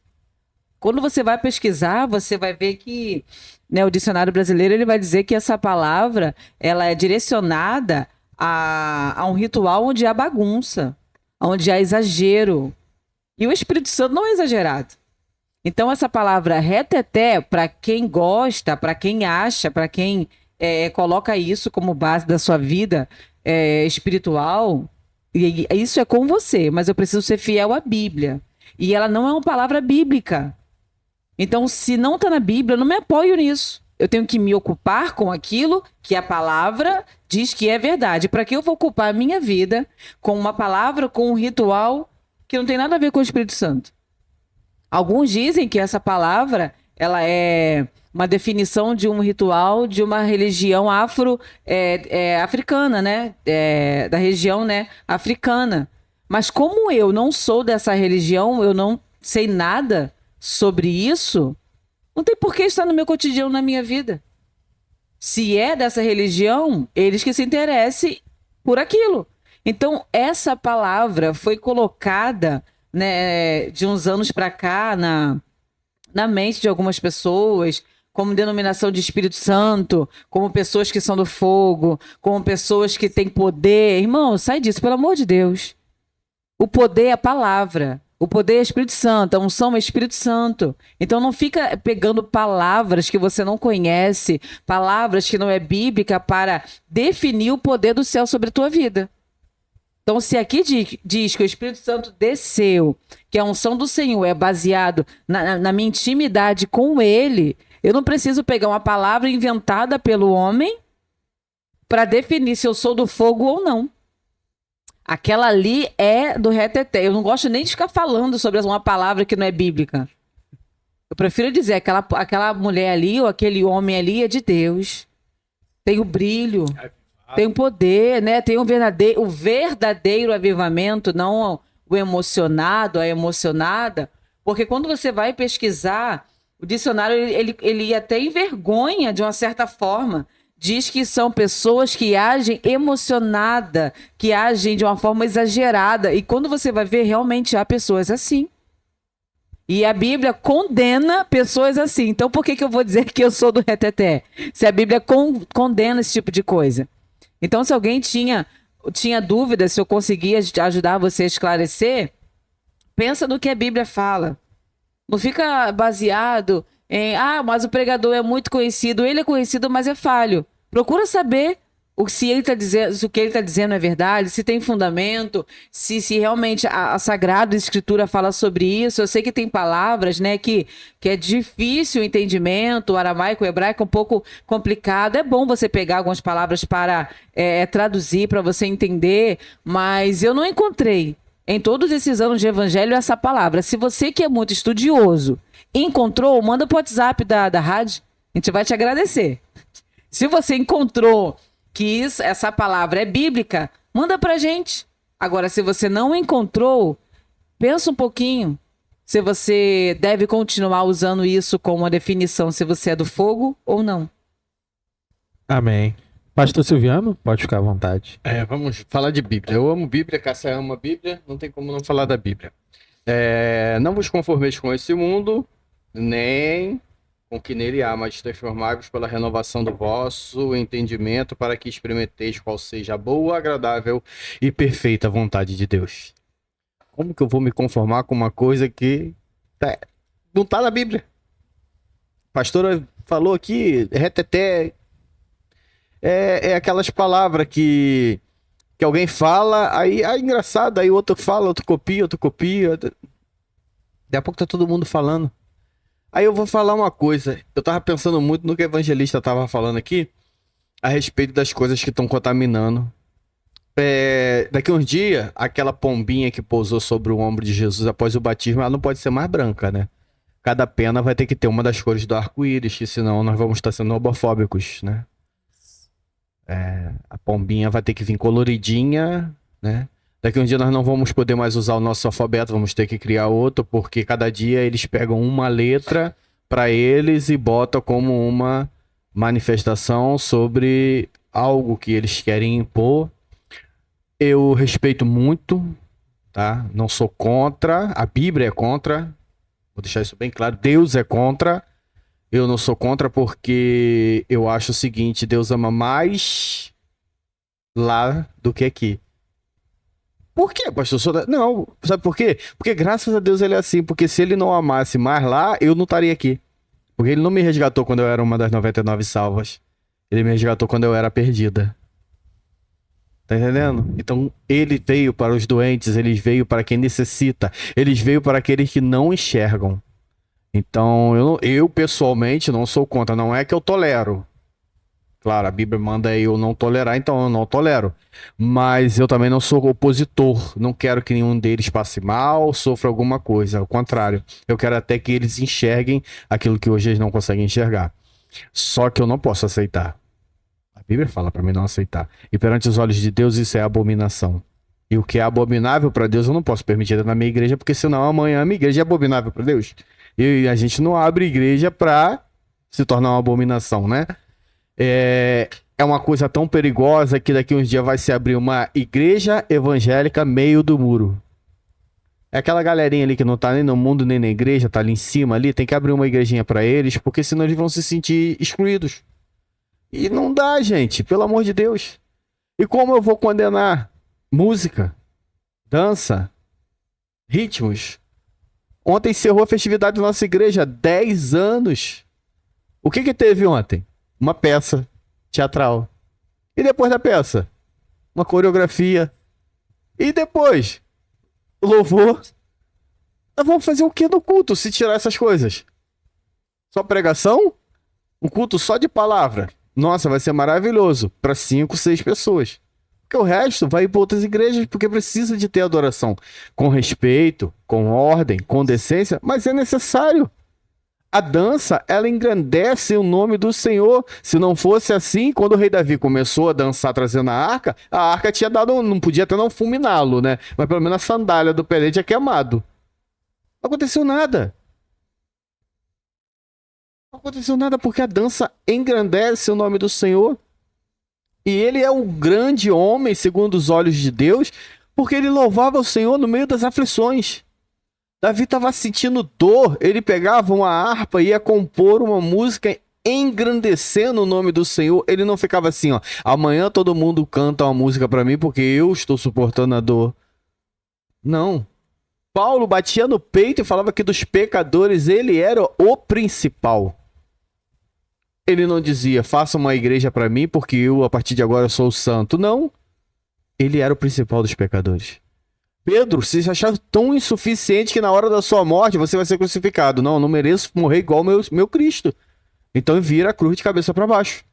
Quando você vai pesquisar, você vai ver que, né, o dicionário brasileiro ele vai dizer que essa palavra ela é direcionada a um ritual onde há bagunça, onde há exagero. E o Espírito Santo não é exagerado. Então, essa palavra reteté, para quem gosta, para quem acha, para quem coloca isso como base da sua vida espiritual, e isso é com você, mas eu preciso ser fiel à Bíblia. E ela não é uma palavra bíblica. Então, se não está na Bíblia, eu não me apoio nisso. Eu tenho que me ocupar com aquilo que a palavra diz que é verdade. Para que eu vou ocupar a minha vida com uma palavra, com um ritual que não tem nada a ver com o Espírito Santo? Alguns dizem que essa palavra ela é uma definição de um ritual de uma religião africana, né? Da região, né, africana. Mas como eu não sou dessa religião, eu não sei nada sobre isso, não tem por que estar no meu cotidiano, na minha vida. Se é dessa religião, eles que se interessem por aquilo. Então, essa palavra foi colocada, né, de uns anos para cá na mente de algumas pessoas, como denominação de Espírito Santo, como pessoas que são do fogo, como pessoas que têm poder. Irmão, sai disso, pelo amor de Deus. O poder é a palavra. O poder é Espírito Santo, a unção é Espírito Santo. Então não fica pegando palavras que você não conhece, palavras que não é bíblica para definir o poder do céu sobre a tua vida. Então, se aqui diz que o Espírito Santo desceu, que a unção do Senhor é baseado na minha intimidade com Ele, eu não preciso pegar uma palavra inventada pelo homem para definir se eu sou do fogo ou não. Aquela ali é do reteté. Eu não gosto nem de ficar falando sobre uma palavra que não é bíblica. Eu prefiro dizer, aquela mulher ali ou aquele homem ali é de Deus. Tem o brilho. Tem o poder, né? Tem o verdadeiro avivamento, não o emocionado, a emocionada. Porque quando você vai pesquisar, o dicionário, ele até envergonha, de uma certa forma. Diz que são pessoas que agem emocionada, que agem de uma forma exagerada. E quando você vai ver, realmente há pessoas assim. E a Bíblia condena pessoas assim. Então por que eu vou dizer que eu sou do reteté? Se a Bíblia condena esse tipo de coisa. Então, se alguém tinha dúvida, se eu conseguia ajudar você a esclarecer, pensa no que a Bíblia fala. Não fica baseado em, mas o pregador é muito conhecido, ele é conhecido, mas é falho. Procura saber se o que ele está dizendo é verdade, se tem fundamento, se realmente a Sagrada Escritura fala sobre isso. Eu sei que tem palavras, né, que é difícil o entendimento, o aramaico, o hebraico é um pouco complicado. É bom você pegar algumas palavras para traduzir, para você entender, mas eu não encontrei em todos esses anos de evangelho essa palavra. Se você que é muito estudioso encontrou, manda pro WhatsApp da rádio, a gente vai te agradecer. Se você encontrou que essa palavra é bíblica, manda pra gente. Agora, se você não encontrou, pensa um pouquinho se você deve continuar usando isso como uma definição, se você é do fogo ou não. Amém. Pastor Silviano, pode ficar à vontade. Vamos falar de Bíblia. Eu amo Bíblia, Cássia ama Bíblia, não tem como não falar da Bíblia. Não vos conformeis com esse mundo, nem com que nele há, mas transformai-vos pela renovação do vosso entendimento, para que experimenteis qual seja a boa, agradável e perfeita vontade de Deus. Como que eu vou me conformar com uma coisa que não está na Bíblia? A pastora falou aqui, reteté, é aquelas palavras que alguém fala, aí é engraçado, aí o outro fala, outro copia. Daqui a pouco tá todo mundo falando. Aí eu vou falar uma coisa. Eu tava pensando muito no que o evangelista tava falando aqui, a respeito das coisas que estão contaminando. Daqui uns dias, aquela pombinha que pousou sobre o ombro de Jesus após o batismo, ela não pode ser mais branca, né? Cada pena vai ter que ter uma das cores do arco-íris, que senão nós vamos estar sendo homofóbicos, né? A pombinha vai ter que vir coloridinha, né? Daqui um dia nós não vamos poder mais usar o nosso alfabeto, vamos ter que criar outro, porque cada dia eles pegam uma letra para eles e botam como uma manifestação sobre algo que eles querem impor. Eu respeito muito, tá? Não sou contra, a Bíblia é contra, vou deixar isso bem claro, Deus é contra. Eu não sou contra porque eu acho o seguinte, Deus ama mais lá do que aqui. Por quê, pastor? Não, sabe por quê? Porque graças a Deus ele é assim, porque se ele não amasse mais lá, eu não estaria aqui. Porque ele não me resgatou quando eu era uma das 99 salvas. Ele me resgatou quando eu era perdida. Tá entendendo? Então, ele veio para os doentes, ele veio para quem necessita, ele veio para aqueles que não enxergam. Então, eu pessoalmente não sou contra, não é que eu tolero. Claro, a Bíblia manda eu não tolerar, então eu não tolero. Mas eu também não sou opositor. Não quero que nenhum deles passe mal, sofra alguma coisa. Ao contrário, eu quero até que eles enxerguem aquilo que hoje eles não conseguem enxergar. Só que eu não posso aceitar. A Bíblia fala para mim não aceitar. E perante os olhos de Deus isso é abominação. E o que é abominável para Deus eu não posso permitir na minha igreja, porque senão amanhã a minha igreja é abominável para Deus. E a gente não abre igreja para se tornar uma abominação, né? É uma coisa tão perigosa que daqui uns dias vai se abrir uma igreja evangélica meio do muro. É aquela galerinha ali que não tá nem no mundo nem na igreja, tá ali em cima ali, tem que abrir uma igrejinha pra eles, porque senão eles vão se sentir excluídos. E não dá, gente, pelo amor de Deus. E como eu vou condenar música, dança, ritmos? Ontem encerrou a festividade da nossa igreja, 10 anos. O que teve ontem? Uma peça teatral. E depois da peça? Uma coreografia. E depois? Louvor. Nós vamos fazer o que no culto se tirar essas coisas? Só pregação? Um culto só de palavra? Nossa, vai ser maravilhoso. Para 5, 6 pessoas. Porque o resto vai ir para outras igrejas porque precisa de ter adoração. Com respeito, com ordem, com decência, mas é necessário. A dança, ela engrandece o nome do Senhor. Se não fosse assim, quando o rei Davi começou a dançar trazendo a arca tinha dado, não podia até não fulminá-lo, né? Mas pelo menos a sandália do pé tinha queimado. Não aconteceu nada. Não aconteceu nada porque a dança engrandece o nome do Senhor. E ele é o grande homem, segundo os olhos de Deus, porque ele louvava o Senhor no meio das aflições. Davi estava sentindo dor, ele pegava uma harpa e ia compor uma música engrandecendo o nome do Senhor. Ele não ficava assim, ó, amanhã todo mundo canta uma música para mim porque eu estou suportando a dor. Não. Paulo batia no peito e falava que dos pecadores ele era o principal. Ele não dizia, faça uma igreja para mim porque eu a partir de agora sou o santo. Não. Ele era o principal dos pecadores. Pedro, você se achar tão insuficiente que na hora da sua morte você vai ser crucificado. Não, não mereço morrer igual meu Cristo. Então vira a cruz de cabeça para baixo.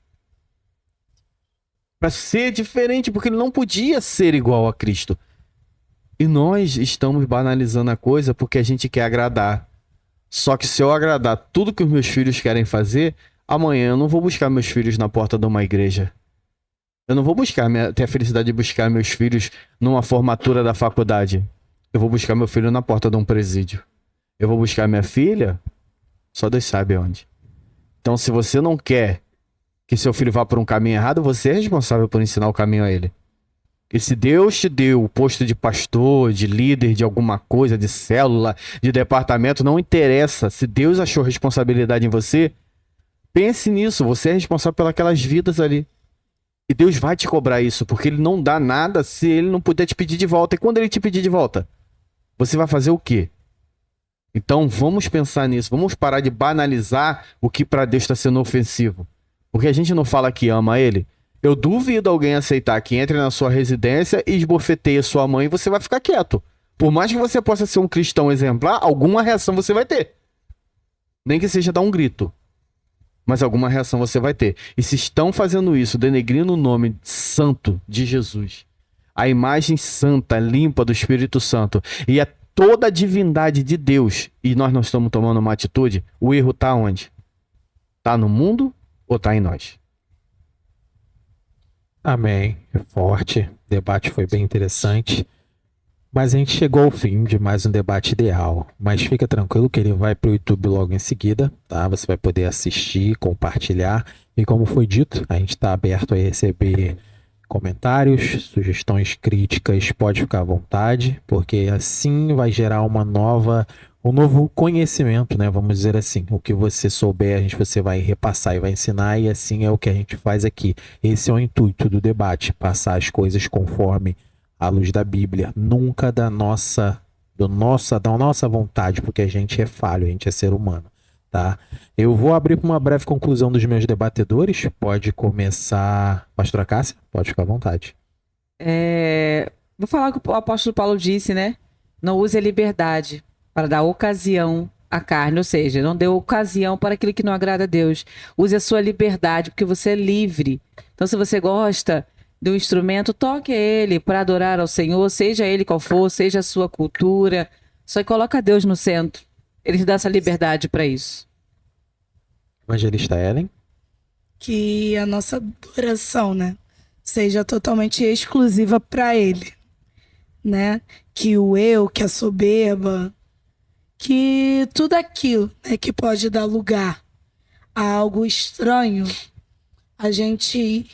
Para ser diferente, porque ele não podia ser igual a Cristo. E nós estamos banalizando a coisa porque a gente quer agradar. Só que se eu agradar tudo que os meus filhos querem fazer, amanhã eu não vou buscar meus filhos na porta de uma igreja. Eu não vou ter a felicidade de buscar meus filhos numa formatura da faculdade. Eu vou buscar meu filho na porta de um presídio. Eu vou buscar minha filha, só Deus sabe onde. Então, se você não quer que seu filho vá por um caminho errado, você é responsável por ensinar o caminho a ele. E se Deus te deu o posto de pastor, de líder de alguma coisa, de célula, de departamento, não interessa. Se Deus achou responsabilidade em você, pense nisso. Você é responsável pelas vidas ali. E Deus vai te cobrar isso, porque ele não dá nada se ele não puder te pedir de volta. E quando ele te pedir de volta, você vai fazer o quê? Então vamos pensar nisso, vamos parar de banalizar o que para Deus está sendo ofensivo. Porque a gente não fala que ama ele. Eu duvido alguém aceitar que entre na sua residência e esbofeteie sua mãe e você vai ficar quieto. Por mais que você possa ser um cristão exemplar, alguma reação você vai ter. Nem que seja dar um grito. Mas alguma reação você vai ter. E se estão fazendo isso, denegrindo o nome santo de Jesus, a imagem santa, limpa do Espírito Santo, e a toda a divindade de Deus, e nós não estamos tomando uma atitude, o erro está onde? Está no mundo ou está em nós? Amém. É forte. O debate foi bem interessante. Mas a gente chegou ao fim de mais um debate ideal. Mas fica tranquilo que ele vai para o YouTube logo em seguida, tá? Você vai poder assistir, compartilhar. E como foi dito, a gente está aberto a receber comentários, sugestões, críticas. Pode ficar à vontade, porque assim vai gerar um novo conhecimento, né? Vamos dizer assim. O que você souber, você vai repassar e vai ensinar. E assim é o que a gente faz aqui. Esse é o intuito do debate, passar as coisas conforme à luz da Bíblia, nunca da nossa vontade, porque a gente é falho, a gente é ser humano, tá? Eu vou abrir para uma breve conclusão dos meus debatedores. Pode começar, pastora Cássia, pode ficar à vontade. Vou falar o que o apóstolo Paulo disse, né? Não use a liberdade para dar ocasião a carne, ou seja, não dê ocasião para aquilo que não agrada a Deus. Use a sua liberdade, porque você é livre. Então, se você gosta do instrumento, toque ele para adorar ao Senhor, seja ele qual for, seja a sua cultura. Só coloca Deus no centro. Ele te dá essa liberdade para isso. Evangelista Ellen. Que a nossa adoração, né, seja totalmente exclusiva para Ele, né? Que o eu, que a soberba, que tudo aquilo, né, que pode dar lugar a algo estranho, a gente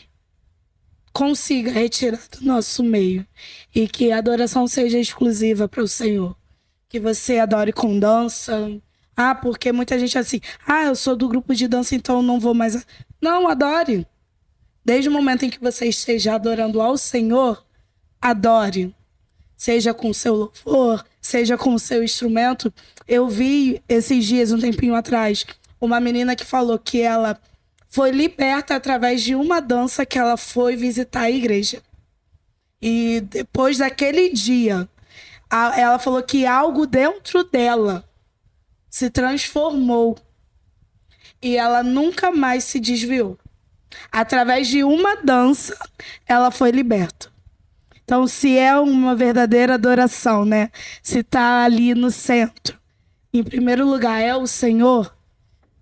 consiga retirar do nosso meio e que a adoração seja exclusiva para o Senhor. Que você adore com dança. Ah, porque muita gente é assim, eu sou do grupo de dança, então não vou mais. Não, adore. Desde o momento em que você esteja adorando ao Senhor, adore. Seja com o seu louvor, seja com o seu instrumento. Eu vi esses dias, um tempinho atrás, uma menina que falou que ela foi liberta através de uma dança que ela foi visitar a igreja. E depois daquele dia, ela falou que algo dentro dela se transformou. E ela nunca mais se desviou. Através de uma dança, ela foi liberta. Então, se é uma verdadeira adoração, né? Se está ali no centro, em primeiro lugar é o Senhor,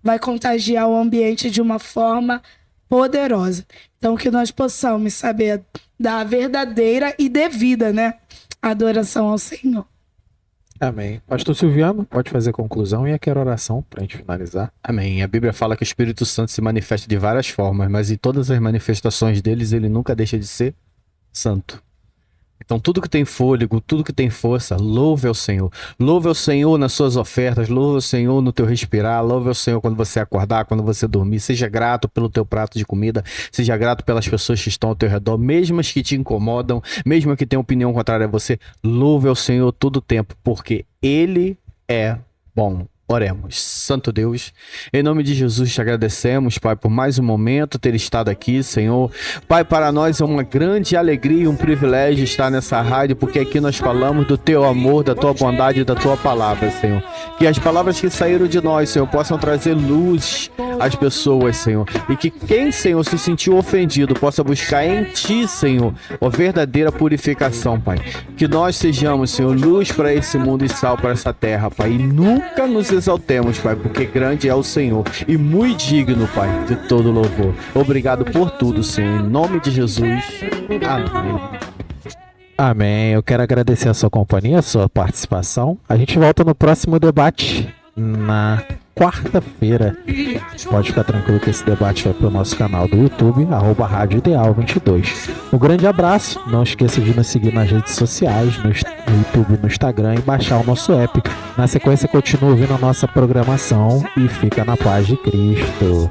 vai contagiar o ambiente de uma forma poderosa. Então, que nós possamos saber da verdadeira e devida, né, adoração ao Senhor. Amém. Pastor Silviano, pode fazer a conclusão e aquela oração para a gente finalizar. Amém. A Bíblia fala que o Espírito Santo se manifesta de várias formas, mas em todas as manifestações deles, ele nunca deixa de ser santo. Então, tudo que tem fôlego, tudo que tem força, louve ao Senhor. Louve ao Senhor nas suas ofertas, louve ao Senhor no teu respirar, louve ao Senhor quando você acordar, quando você dormir. Seja grato pelo teu prato de comida, seja grato pelas pessoas que estão ao teu redor, mesmo as que te incomodam, mesmo que tenham opinião contrária a você. Louve ao Senhor todo o tempo, porque Ele é bom. Oremos. Santo Deus, em nome de Jesus te agradecemos, Pai, por mais um momento ter estado aqui, Senhor. Pai, para nós é uma grande alegria e um privilégio estar nessa rádio, porque aqui nós falamos do teu amor, da tua bondade e da tua palavra, Senhor. Que as palavras que saíram de nós, Senhor, possam trazer luz às pessoas, Senhor. E que quem, Senhor, se sentiu ofendido, possa buscar em ti, Senhor, a verdadeira purificação, Pai. Que nós sejamos, Senhor, luz para esse mundo e sal para essa terra, Pai. E nunca nos exaltemos, Pai, porque grande é o Senhor e muito digno, Pai, de todo louvor. Obrigado por tudo, Senhor. Em nome de Jesus. Amém. Amém. Eu quero agradecer a sua companhia, a sua participação. A gente volta no próximo debate na quarta-feira. Pode ficar tranquilo que esse debate vai para o nosso canal do YouTube, @Rádio Ideal 22. Um grande abraço. Não esqueça de nos seguir nas redes sociais, no YouTube, no Instagram e baixar o nosso app. Na sequência, continua ouvindo a nossa programação e fica na paz de Cristo.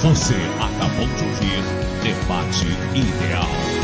Você acabou de ouvir Debate Ideal.